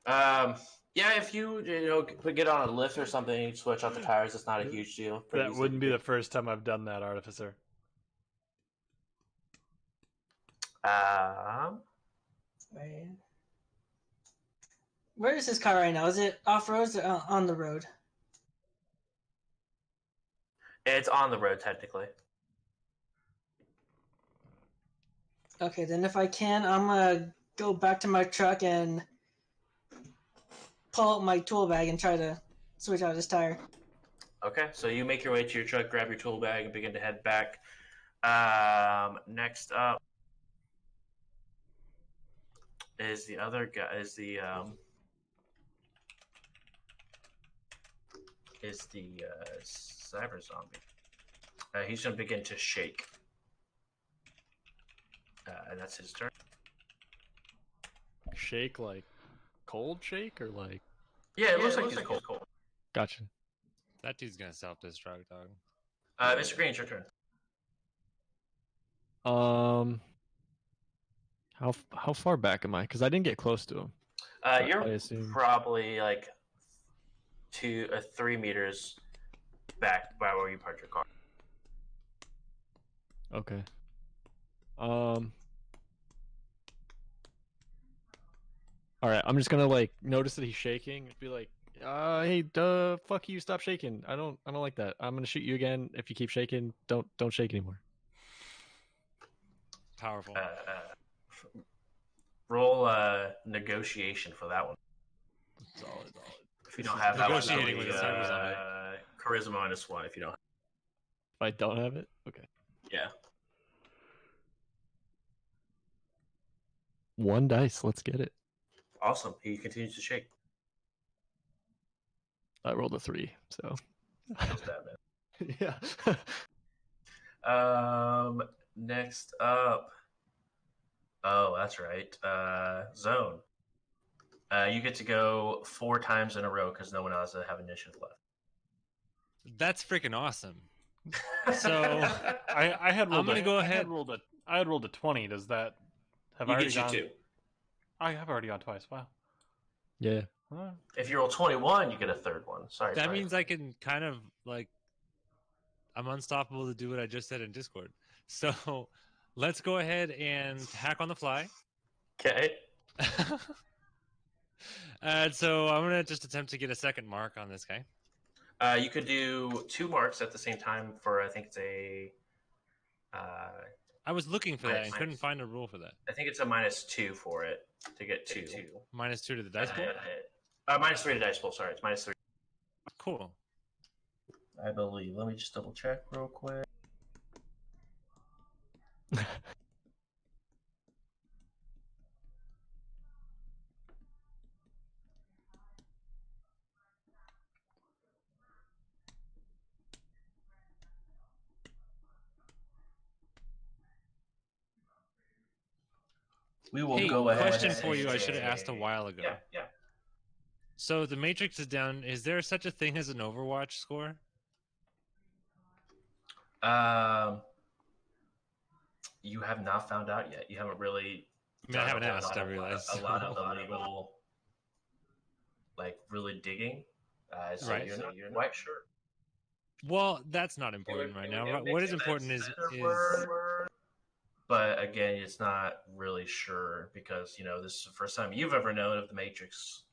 Speaker 2: Yeah, if you get on a lift or something, you switch out the tires. It's not a huge deal.
Speaker 1: That wouldn't be the first time I've done that, Artificer.
Speaker 6: Right. Where is his car right now? Is it off road or on the road?
Speaker 2: It's on the road technically.
Speaker 6: Okay, then if I can, I'm gonna go back to my truck and pull out my tool bag and try to switch out his tire.
Speaker 2: Okay, so you make your way to your truck, grab your tool bag, and begin to head back. Next up is the other guy. Is the cyber zombie. He's gonna begin to shake, and that's his turn.
Speaker 3: Shake like cold shake or like?
Speaker 2: Yeah, it looks like he's cold.
Speaker 3: Gotcha.
Speaker 4: That dude's gonna self-destruct, dog.
Speaker 2: Mr. Green, it's your turn.
Speaker 3: How far back am I? Because I didn't get close to him.
Speaker 2: You're probably like 3 meters back by where you parked your car.
Speaker 3: Okay. All right. I'm just gonna like notice that he's shaking and be like, hey, fuck you, stop shaking. I don't like that. I'm gonna shoot you again if you keep shaking. Don't shake anymore.
Speaker 4: Powerful.
Speaker 2: Roll negotiation for that one.
Speaker 3: Solid.
Speaker 2: If you don't have that one,
Speaker 4: Negotiating with a cyber zombie.
Speaker 2: Charisma -1 if you don't.
Speaker 3: If I don't have it, okay.
Speaker 2: Yeah.
Speaker 3: 1 dice. Let's get it.
Speaker 2: Awesome. He continues to shake.
Speaker 3: I rolled a 3, so.
Speaker 2: Feels bad, man.
Speaker 3: Yeah.
Speaker 2: Next up. Oh, that's right. Zone. You get to go 4 times in a row because no one else have initiative left.
Speaker 4: That's freaking awesome. So
Speaker 1: I had rolled.
Speaker 4: I'm gonna go ahead.
Speaker 1: I had rolled a 20. Does that have
Speaker 2: You
Speaker 1: already
Speaker 2: get
Speaker 1: gone?
Speaker 2: you 2.
Speaker 1: I have already gone twice. Wow.
Speaker 3: Yeah.
Speaker 1: Huh.
Speaker 2: If you roll 21, you get a 3rd one. Sorry.
Speaker 4: That means I can kind of like I'm unstoppable to do what I just said in Discord. So let's go ahead and hack on the fly.
Speaker 2: Okay.
Speaker 4: And so I'm gonna just attempt to get a second mark on this guy.
Speaker 2: You could do 2 marks at the same time for I think it's a.
Speaker 4: I was looking for that and couldn't find a rule for that.
Speaker 2: I think it's a -2 for it to get 2.
Speaker 4: -2 to the dice pool.
Speaker 2: -3 to dice pool. Sorry, it's -3.
Speaker 4: Cool.
Speaker 2: I believe. Let me just double check real quick. We will go ahead.
Speaker 4: Question for you. I should have asked a while ago.
Speaker 2: Yeah.
Speaker 4: So the Matrix is down. Is there such a thing as an Overwatch score?
Speaker 2: You have not found out yet. You haven't really.
Speaker 4: I mean, I haven't asked. I realize
Speaker 2: a lot of the legal, like really digging. So
Speaker 4: Right.
Speaker 2: you're not quite sure.
Speaker 4: Well, that's not important right now. What is important is.
Speaker 2: But again, it's not really sure because this is the first time you've ever known of the Matrix.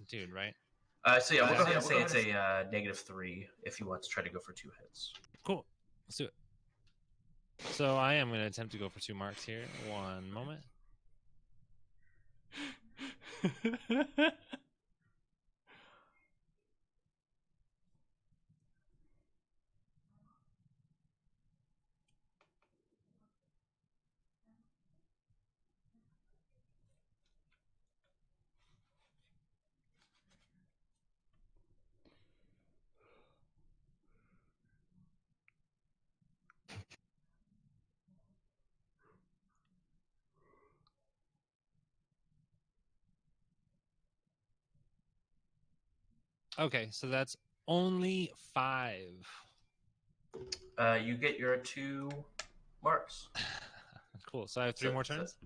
Speaker 4: Dude, right?
Speaker 2: So yeah, we'll go ahead and say it's a -3 if you want to try to go for 2 hits.
Speaker 4: Cool. Let's do it. So I am going to attempt to go for 2 marks here. One moment. Okay, so that's only 5.
Speaker 2: You get your 2 marks.
Speaker 4: Cool. So I have 3 more turns?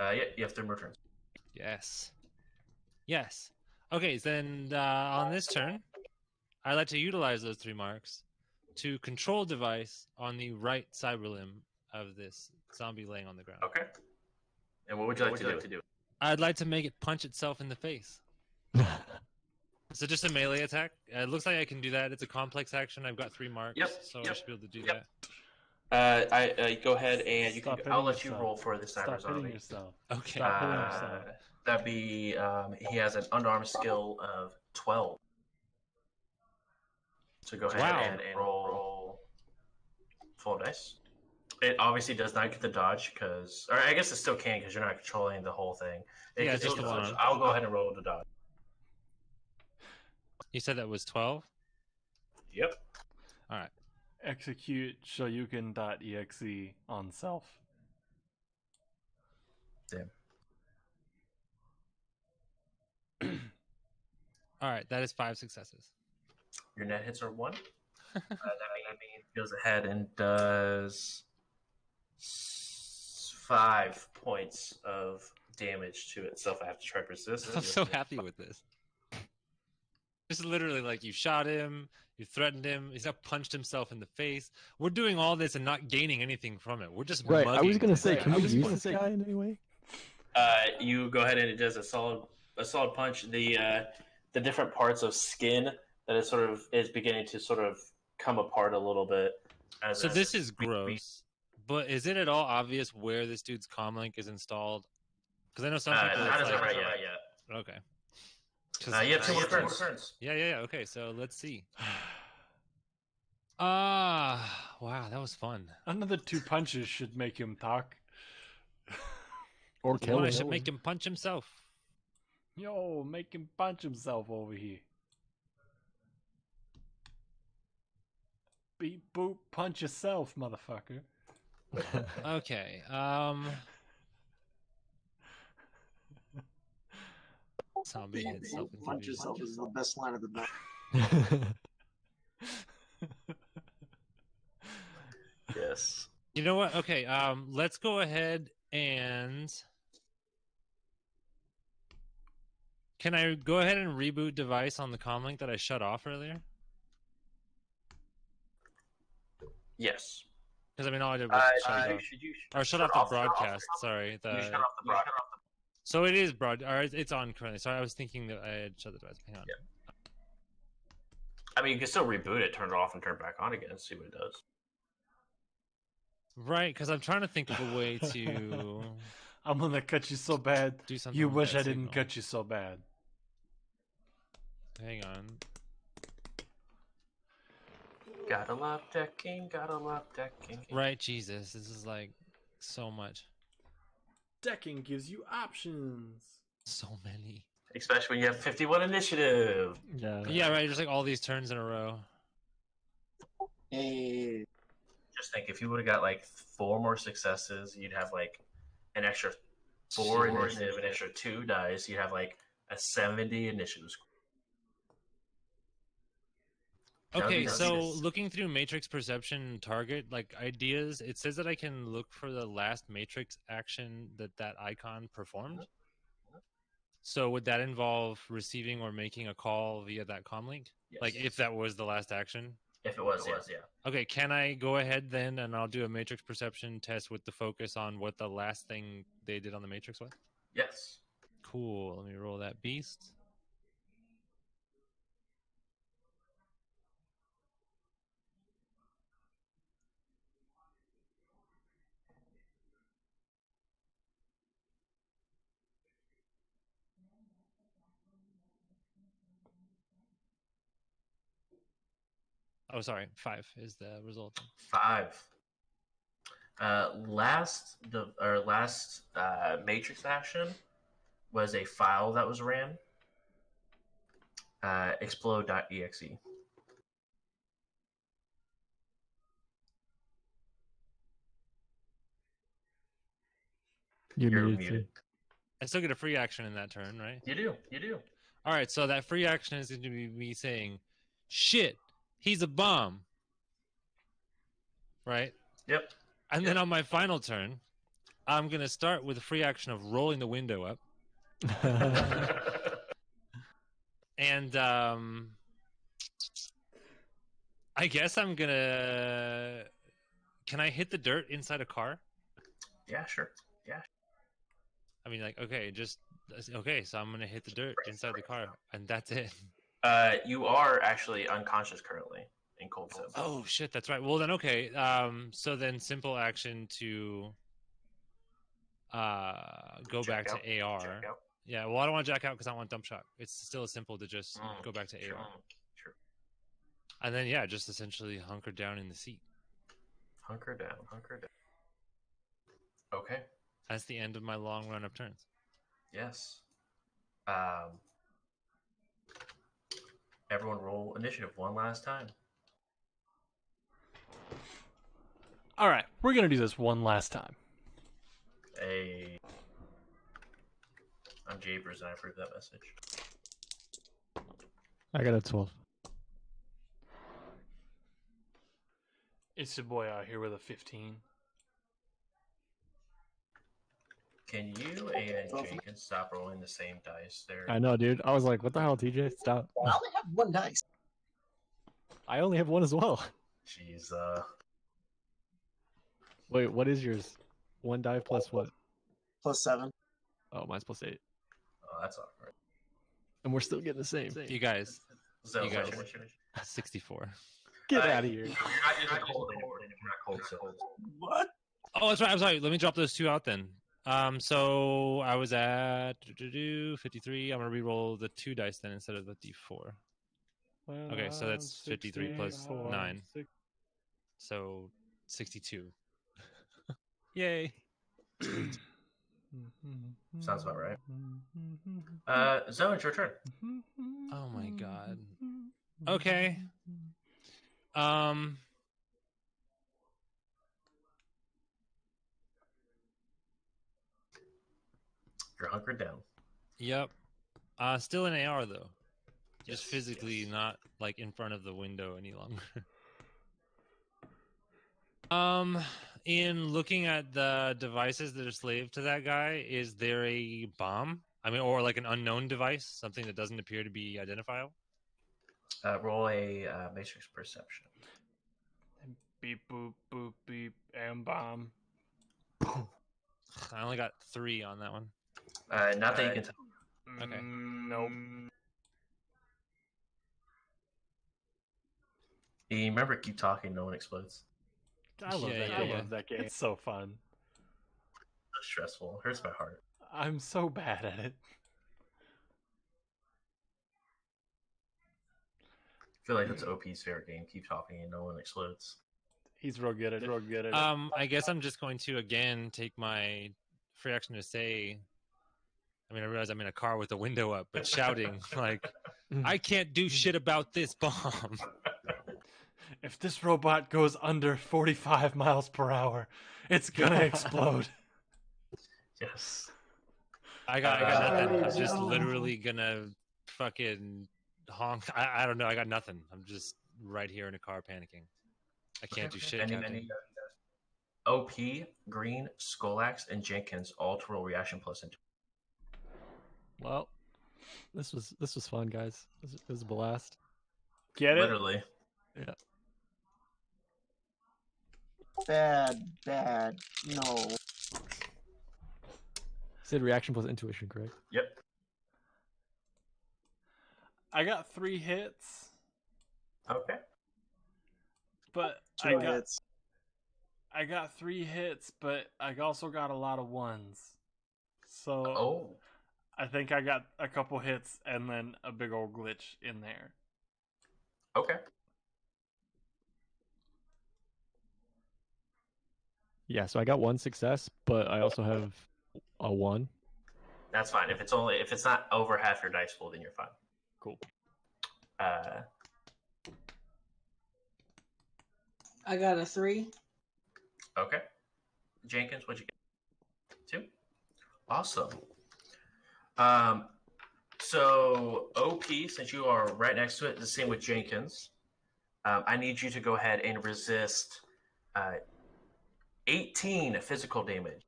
Speaker 2: Yeah, you have 3 more turns.
Speaker 4: Yes. Yes. Okay, so then on this turn, I'd like to utilize those 3 marks to control device on the right cyber limb of this zombie laying on the ground.
Speaker 2: Okay. And what would you like to do?
Speaker 4: I'd like to make it punch itself in the face. So just a melee attack. It looks like I can do that. It's a complex action. I've got 3 marks, so I should be able to do that.
Speaker 2: I go ahead and you can. I'll let you
Speaker 1: yourself.
Speaker 2: roll for the cyber
Speaker 1: Stop
Speaker 2: zombie.
Speaker 1: hitting yourself.
Speaker 4: Okay.
Speaker 1: Stop hitting yourself.
Speaker 2: That'd be he has an unarmed skill of 12. So go ahead and roll full dice. It obviously does not get the dodge because, or I guess it still can because you're not controlling the whole thing.
Speaker 4: Yeah, just the one.
Speaker 2: I'll go ahead and roll the dodge.
Speaker 4: You said that was 12?
Speaker 2: Yep.
Speaker 4: All right.
Speaker 1: Execute shoryuken.exe on self.
Speaker 2: Damn.
Speaker 4: All right, that is 5 successes.
Speaker 2: Your net hits are 1. That means it goes ahead and does 5 points of damage to itself. I have to try to resist.
Speaker 4: I'm so happy with this. Just literally like you shot him, you threatened him, he's now punched himself in the face. We're doing all this and not gaining anything from it. We're just
Speaker 3: right.
Speaker 4: mugging.
Speaker 3: I was gonna say, can we use this guy in any way?
Speaker 2: You go ahead and it does a solid punch. The different parts of skin that is beginning to sort of come apart a little bit.
Speaker 4: So this is gross. But is it at all obvious where this dude's comlink is installed? Because I know some people.
Speaker 2: Not as of right yet.
Speaker 4: Okay.
Speaker 2: You have 2 more turns.
Speaker 4: Yeah. Okay, so let's see. Wow, that was fun.
Speaker 1: Another 2 punches should make him talk.
Speaker 3: Or kill him.
Speaker 4: I should make him punch himself.
Speaker 1: Yo, make him punch himself over here. Beep boop, punch yourself, motherfucker.
Speaker 4: Okay. Zombie itself.
Speaker 5: Punch yourself is the best line of the night.
Speaker 2: Yes.
Speaker 4: You know what? Okay. Let's go ahead and. Can I go ahead and reboot device on the comlink that I shut off earlier?
Speaker 2: Yes.
Speaker 4: Because I mean, all I did was shut it off. Or shut off the broadcast. Sorry.
Speaker 2: You shut off the broadcast.
Speaker 4: So it is or it's on currently. Sorry, I was thinking that I had shut the device. Hang on.
Speaker 2: Yeah. I mean, you can still reboot it, turn it off, and turn it back on again and see what it does.
Speaker 4: Right, because I'm trying to think of a way to.
Speaker 1: I'm gonna cut you so bad.
Speaker 4: Do something.
Speaker 1: You wish I didn't cut you so bad.
Speaker 4: Hang on.
Speaker 2: Gotta love decking. Gotta love decking.
Speaker 4: Right, Jesus, this is like so much.
Speaker 1: Decking gives you options.
Speaker 4: So many.
Speaker 2: Especially when you have 51 initiative.
Speaker 4: Yeah, right. Just like all these turns in a row.
Speaker 5: Hey.
Speaker 2: Just think, if you would have got like 4 more successes, you'd have like an extra 4 initiative, an extra 2 dice. You'd have like a 70 initiative score.
Speaker 4: Okay, so looking through matrix perception target like ideas, it says that I can look for the last matrix action that icon performed. So would that involve receiving or making a call via that comm link?
Speaker 2: Yes.
Speaker 4: Like if that was the last action?
Speaker 2: If it was, yeah.
Speaker 4: Okay, can I go ahead then and I'll do a matrix perception test with the focus on what the last thing they did on the matrix was?
Speaker 2: Yes.
Speaker 4: Cool. Let me roll that beast. Oh, sorry. 5 is the result.
Speaker 2: 5. Last matrix action was a file that was ran. Explode.exe.
Speaker 3: You're muted.
Speaker 4: I still get a free action in that turn, right?
Speaker 2: You do.
Speaker 4: All right, so that free action is going to be me saying, "Shit, he's a bomb." Right?
Speaker 2: Yep.
Speaker 4: And then on my final turn, I'm going to start with a free action of rolling the window up. And I guess I'm going to... Can I hit the dirt inside a car?
Speaker 2: Yeah, sure. Yeah.
Speaker 4: I mean, like, okay, so I'm going to hit the dirt inside the car, and that's it.
Speaker 2: You are actually unconscious currently in cold sim.
Speaker 4: Oh, shit, that's right. Well, then, okay. So then simple action to go back to AR. Yeah, well, I don't want to jack out because I want dump shot. It's still as simple to just go back to AR.
Speaker 2: Sure.
Speaker 4: And then, yeah, just essentially hunker down in the seat.
Speaker 2: Hunker down. Okay.
Speaker 4: That's the end of my long run of turns.
Speaker 2: Yes. Everyone roll initiative one last time.
Speaker 1: All right, we're going to do this one last time.
Speaker 2: Hey. I'm Japers and I approve that message.
Speaker 3: I got a 12.
Speaker 1: It's your boy out here with a 15.
Speaker 2: Can you and Jenkins stop rolling the same dice there?
Speaker 3: I know, dude. I was like, what the hell, TJ? Stop.
Speaker 5: I only have one dice.
Speaker 3: I only have one as well.
Speaker 2: Jeez,
Speaker 3: Wait, what is yours? One die plus what?
Speaker 5: Plus 7.
Speaker 3: Oh, mine's plus 8.
Speaker 2: Oh, that's awkward.
Speaker 3: And we're still getting the same.
Speaker 4: You guys.
Speaker 2: So,
Speaker 4: You guys.
Speaker 2: what's your
Speaker 4: 64.
Speaker 3: Get out of here.
Speaker 2: You're not cold anymore. You're not cold, so.
Speaker 5: What?
Speaker 4: Oh, that's right. I'm sorry. Let me drop those 2 out then. So I was at 53. I'm going to re-roll the 2 dice then instead of the D4. Okay, so that's 53 plus 9. So 62. Yay.
Speaker 2: Sounds about right. Zoe, it's your turn.
Speaker 4: Oh my god. Okay.
Speaker 2: You're hunkered down.
Speaker 4: Yep. Still in AR though. Just physically not like in front of the window any longer. In looking at the devices that are slave to that guy, is there a bomb? I mean, or like an unknown device, something that doesn't appear to be identifiable?
Speaker 2: Roll a matrix perception.
Speaker 1: Beep, boop, boop, beep, and bomb.
Speaker 4: I only got 3 on that one.
Speaker 2: Not that you can tell.
Speaker 4: Okay.
Speaker 1: Nope.
Speaker 2: You remember, keep talking, no one explodes.
Speaker 1: I love that. I love that game. It's so fun.
Speaker 2: So stressful. It hurts my heart.
Speaker 1: I'm so bad at it.
Speaker 2: I feel like that's OP's favorite game. Keep talking and no one explodes.
Speaker 1: He's real good at it.
Speaker 4: I guess I'm just going to again take my free action to say. I mean, I realize I'm in a car with the window up, but shouting like, "I can't do shit about this bomb."
Speaker 1: If this robot goes under 45 miles per hour, it's gonna explode.
Speaker 2: Yes.
Speaker 4: I got nothing. I'm just literally gonna fucking honk. I don't know. I got nothing. I'm just right here in a car panicking. I can't do shit,
Speaker 2: Any
Speaker 4: Captain.
Speaker 2: OP, Green, Skolax, and Jenkins all to roll reaction plus into.
Speaker 3: Well, this was fun, guys. It was a blast.
Speaker 1: Get it?
Speaker 2: Literally.
Speaker 3: Yeah.
Speaker 5: Bad. No.
Speaker 3: Said reaction plus intuition, correct?
Speaker 2: Yep.
Speaker 1: I got 3 hits,
Speaker 2: Okay.
Speaker 1: but
Speaker 5: Two hits.
Speaker 1: I got 3 hits, but I also got a lot of ones. So I think I got a couple hits and then a big old glitch in there.
Speaker 2: Okay.
Speaker 3: Yeah, so I got 1 success, but I also have a 1.
Speaker 2: That's fine. If it's not over half your dice pool, then you're fine.
Speaker 3: Cool.
Speaker 6: I got a 3.
Speaker 2: Okay. Jenkins, what'd you get? 2. Awesome. So OP, since you are right next to it, the same with Jenkins. I need you to go ahead and resist 18 physical damage.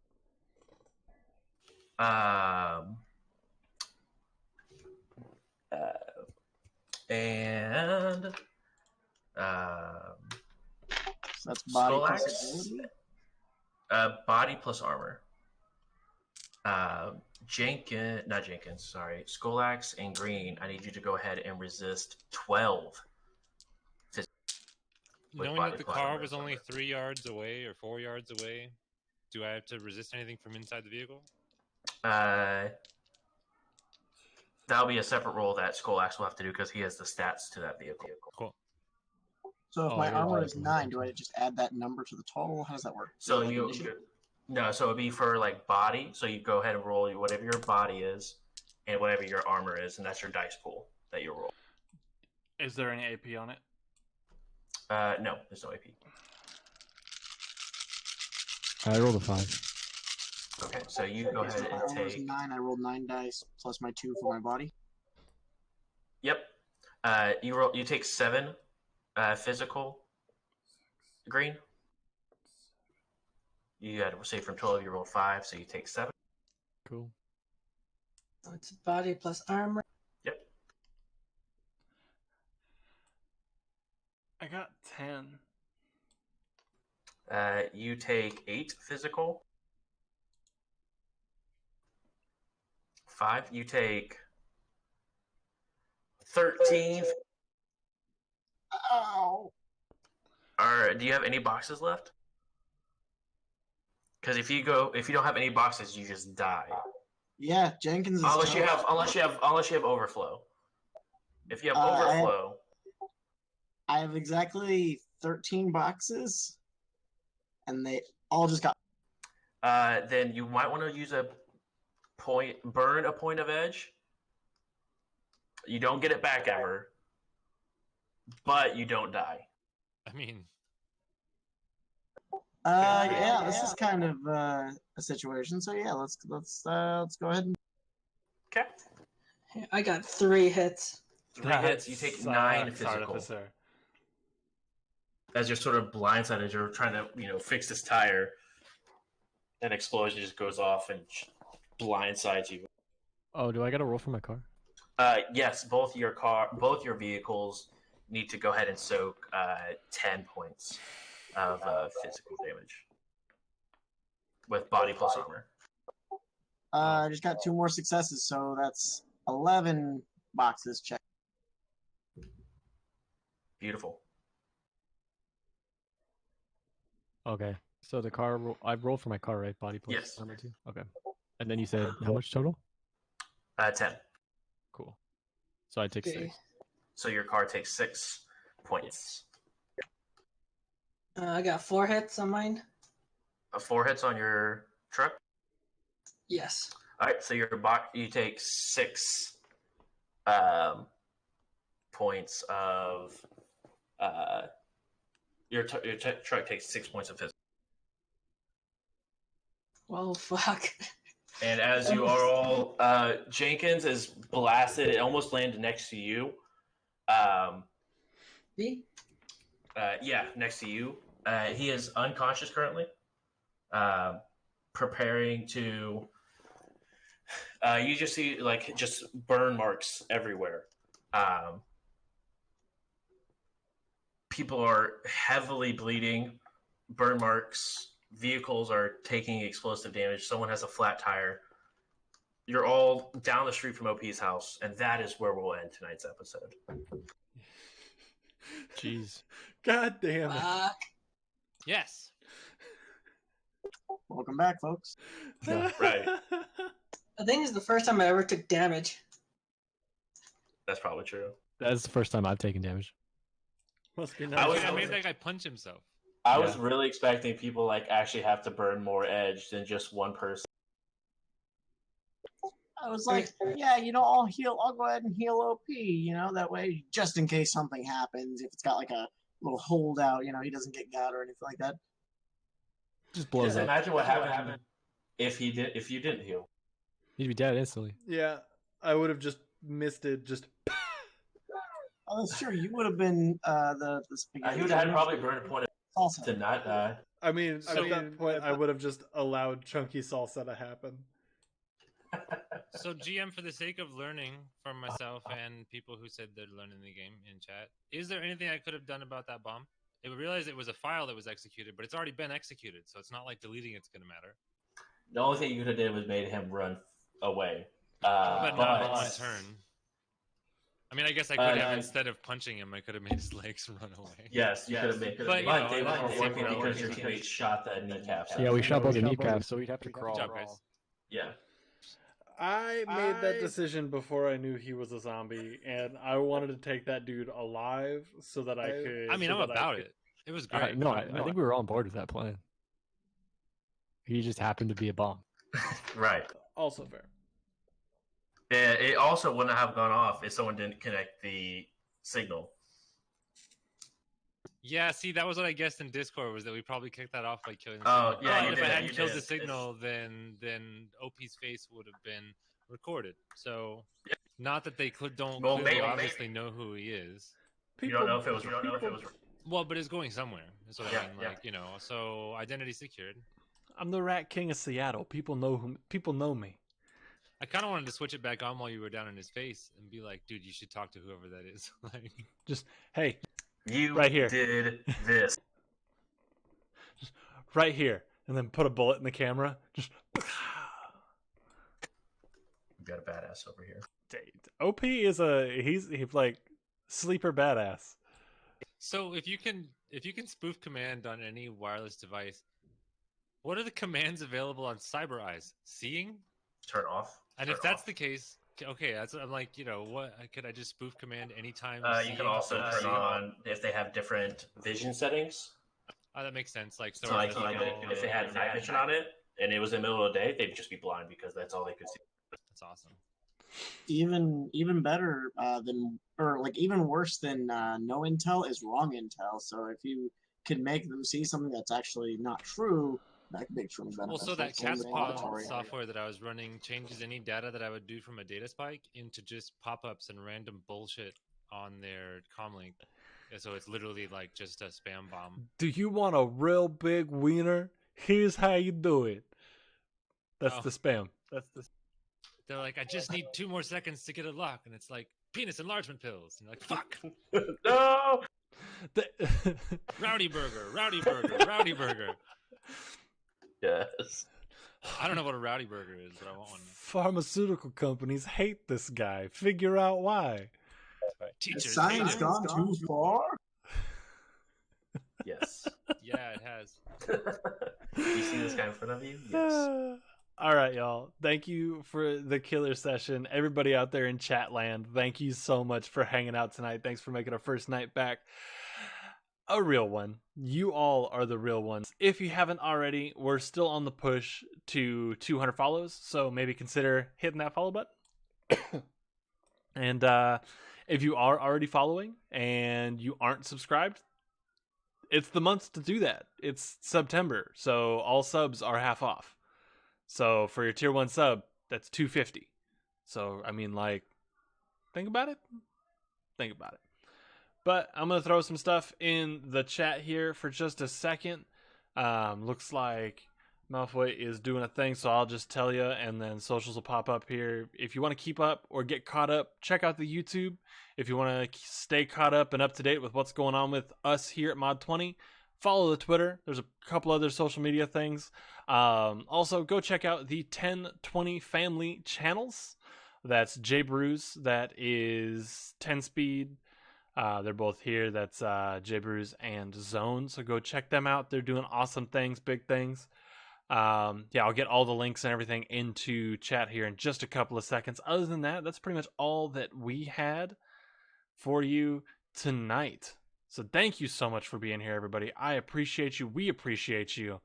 Speaker 2: And
Speaker 5: so that's body plus ability?
Speaker 2: Body plus armor. Skolax and Green, I need you to go ahead and resist 12.
Speaker 4: Knowing that the car was only 3 yards away or 4 yards away, do I have to resist anything from inside the vehicle?
Speaker 2: That'll be a separate roll that Skolax will have to do because he has the stats to that vehicle.
Speaker 4: Cool.
Speaker 5: So if my armor is 9, do I just add that number to the total? How does that work?
Speaker 2: So so it'd be for like body. So you go ahead and roll whatever your body is and whatever your armor is, and that's your dice pool that you roll.
Speaker 1: Is there any AP on it?
Speaker 2: No, there's no AP.
Speaker 3: I rolled a 5.
Speaker 2: Okay, so you go ahead and take
Speaker 5: 9. I rolled 9 dice plus my 2 for my body.
Speaker 2: Yep. You take 7 physical Green. You had to say from 12 you rolled 5, so you take 7.
Speaker 3: Cool.
Speaker 6: So it's body plus armor.
Speaker 2: Yep.
Speaker 1: I got 10.
Speaker 2: You take 8 physical. 5. You take 13.
Speaker 5: Ow.
Speaker 2: Do you have any boxes left? Because if you don't have any boxes, you just die.
Speaker 5: Yeah, Jenkins is
Speaker 2: unless you have overflow. If you have overflow,
Speaker 5: I have exactly 13 boxes, and they all just got.
Speaker 2: then you might want to use burn a point of edge. You don't get it back ever, but you don't die.
Speaker 4: I mean,
Speaker 5: yeah, this is kind of a situation. So yeah, let's go ahead and.
Speaker 2: Okay.
Speaker 6: I got 3 hits.
Speaker 2: 3 hits. You take 9 physical. As you're sort of blindsided, as you're trying to fix this tire, an explosion just goes off and blindsides you.
Speaker 3: Oh, do I got to roll for my car?
Speaker 2: Yes, both your vehicles need to go ahead and soak 10 points of physical damage with body plus armor.
Speaker 5: I just got 2 more successes, so that's 11 boxes checked.
Speaker 2: Beautiful.
Speaker 3: Okay, so the car, I rolled for my car, right? Body plus armor too? Okay. And then you said how much total?
Speaker 2: 10.
Speaker 3: Cool. So I take 6.
Speaker 2: So your car takes 6 points.
Speaker 6: I got 4 hits on mine.
Speaker 2: 4 hits on your truck?
Speaker 6: Yes.
Speaker 2: All right, so you take 6 points of your truck takes 6 points of physical.
Speaker 6: Well, fuck.
Speaker 2: And as you are all, Jenkins is blasted. It almost landed next to you.
Speaker 6: V?
Speaker 2: Yeah, next to you. He is unconscious currently. Preparing to. You just see like just burn marks everywhere. People are heavily bleeding. Burn marks. Vehicles are taking explosive damage. Someone has a flat tire. You're all down the street from OP's house, and that is where we'll end tonight's episode.
Speaker 3: Jeez.
Speaker 1: God damn it.
Speaker 4: Yes.
Speaker 5: Welcome back, folks.
Speaker 3: Yeah.
Speaker 2: Right.
Speaker 6: I think it's the first time I ever took damage.
Speaker 2: That's probably true.
Speaker 3: That's the first time I've taken damage.
Speaker 1: Must be nice.
Speaker 4: I made that guy punch himself.
Speaker 2: I was really expecting people like actually have to burn more edge than just one person.
Speaker 5: I was like, yeah, I'll go ahead and heal OP, that way, just in case something happens, if it's got like a little holdout, he doesn't get got or anything like that.
Speaker 3: Just blows up.
Speaker 2: Imagine what happened if you didn't heal.
Speaker 3: He'd be dead instantly.
Speaker 1: Yeah, I would have just missed it. Just.
Speaker 5: Oh, that's true. You would have been the spaghetti.
Speaker 2: He would have probably burned a point of to not die.
Speaker 1: I mean, at that point, I would have just allowed chunky salsa to happen.
Speaker 4: So, GM, for the sake of learning from myself and people who said they're learning the game in chat, is there anything I could have done about that bomb? I realized it was a file that was executed, but it's already been executed, so it's not like deleting it's going to matter.
Speaker 2: The only thing you could have did was made him run away.
Speaker 4: But not in one turn. I mean, I guess I could have, instead of punching him, I could have made his legs run away.
Speaker 2: Yes, you could have made. But they weren't working because your teammate shot the kneecaps.
Speaker 3: Yeah, we shot both the kneecaps, so we'd have to crawl.
Speaker 4: Good job, guys.
Speaker 2: Yeah.
Speaker 1: I made that decision before I knew he was a zombie, and I wanted to take that dude alive so that I could.
Speaker 4: I mean, I'm about it. It was great.
Speaker 3: I think we were on board with that plan. He just happened to be a bomb.
Speaker 2: Right.
Speaker 1: Also fair.
Speaker 2: It also wouldn't have gone off if someone didn't connect the signal.
Speaker 4: Yeah, see, that was what I guessed in Discord, was that we probably kicked that off by killing the
Speaker 2: signal.
Speaker 4: Oh, yeah, if I hadn't killed the signal, then OP's face would have been recorded. So, not that they don't obviously know who he is.
Speaker 2: You don't know if it was.
Speaker 4: Well, but it's going somewhere. That's what I mean. Like, so identity secured.
Speaker 1: I'm the Rat King of Seattle. People know me.
Speaker 4: I kind of wanted to switch it back on while you were down in his face and be like, dude, you should talk to whoever that is. Like,
Speaker 1: just, hey,
Speaker 2: you
Speaker 1: right here
Speaker 2: did this.
Speaker 1: Just right here, and then put a bullet in the camera. Just.
Speaker 2: We've got a badass over here.
Speaker 1: OP is he's like sleeper badass.
Speaker 4: So if you can spoof command on any wireless device, what are the commands available on Cyber Eyes? Seeing?
Speaker 2: Turn off.
Speaker 4: And if that's the case, okay, I'm like, what could I just spoof command anytime?
Speaker 2: You can also turn on if they have different vision settings.
Speaker 4: Oh, that makes sense. Like,
Speaker 2: so like if they had night vision on it and it was in the middle of the day, they'd just be blind because that's all they could see.
Speaker 4: That's awesome.
Speaker 5: Even better even worse than no intel is wrong intel. So if you can make them see something that's actually not true, that could be extremely beneficial.
Speaker 4: Well, so that CatSpawn software that I was running changes any data that I would do from a data spike into just pop-ups and random bullshit on their comlink. So it's literally like just a spam bomb.
Speaker 1: Do you want a real big wiener? Here's how you do it. That's the spam.
Speaker 4: They're like, I just need 2 more seconds to get a lock, and it's like penis enlargement pills. And you're like, fuck.
Speaker 2: No.
Speaker 4: Rowdy burger.
Speaker 2: Yes.
Speaker 4: I don't know what a rowdy burger is, but I want one.
Speaker 1: Pharmaceutical companies hate this guy. Figure out why.
Speaker 5: Has science gone too far?
Speaker 2: Yes.
Speaker 4: Yeah, it has.
Speaker 2: You see this guy in front of you? Yes.
Speaker 1: All right, y'all. Thank you for the killer session. Everybody out there in chat land, thank you so much for hanging out tonight. Thanks for making our first night back a real one. You all are the real ones. If you haven't already, we're still on the push to 200 follows, so maybe consider hitting that follow button. And if you are already following and you aren't subscribed, it's the month to do that. It's September, so all subs are half off. So for your tier 1 sub, that's $250. So I mean, like, think about it. But I'm going to throw some stuff in the chat here for just a second. Looks like Malfoy is doing a thing, so I'll just tell you, and then socials will pop up here. If you want to keep up or get caught up, check out the YouTube. If you want to stay caught up and up to date with what's going on with us here at Mod 20, follow the Twitter. There's a couple other social media things. Also, go check out the 1020 family channels. That's J Brews. That is 10 Speed. They're both here. That's J Brews and Zone. So go check them out. They're doing awesome things, big things. I'll get all the links and everything into chat here in just a couple of seconds. Other than that, that's pretty much all that we had for you tonight. So thank you so much for being here, everybody. I appreciate you. We appreciate you.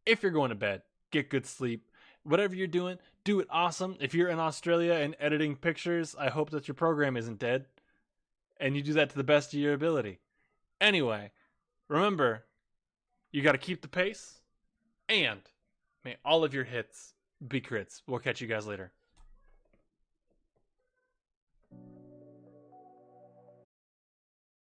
Speaker 1: If you're going to bed, get good sleep. Whatever you're doing, do it awesome. If you're in Australia and editing pictures, I hope that your program isn't dead. And you do that to the best of your ability. Anyway, remember, you got to keep the pace. And may all of your hits be crits. We'll catch you guys later.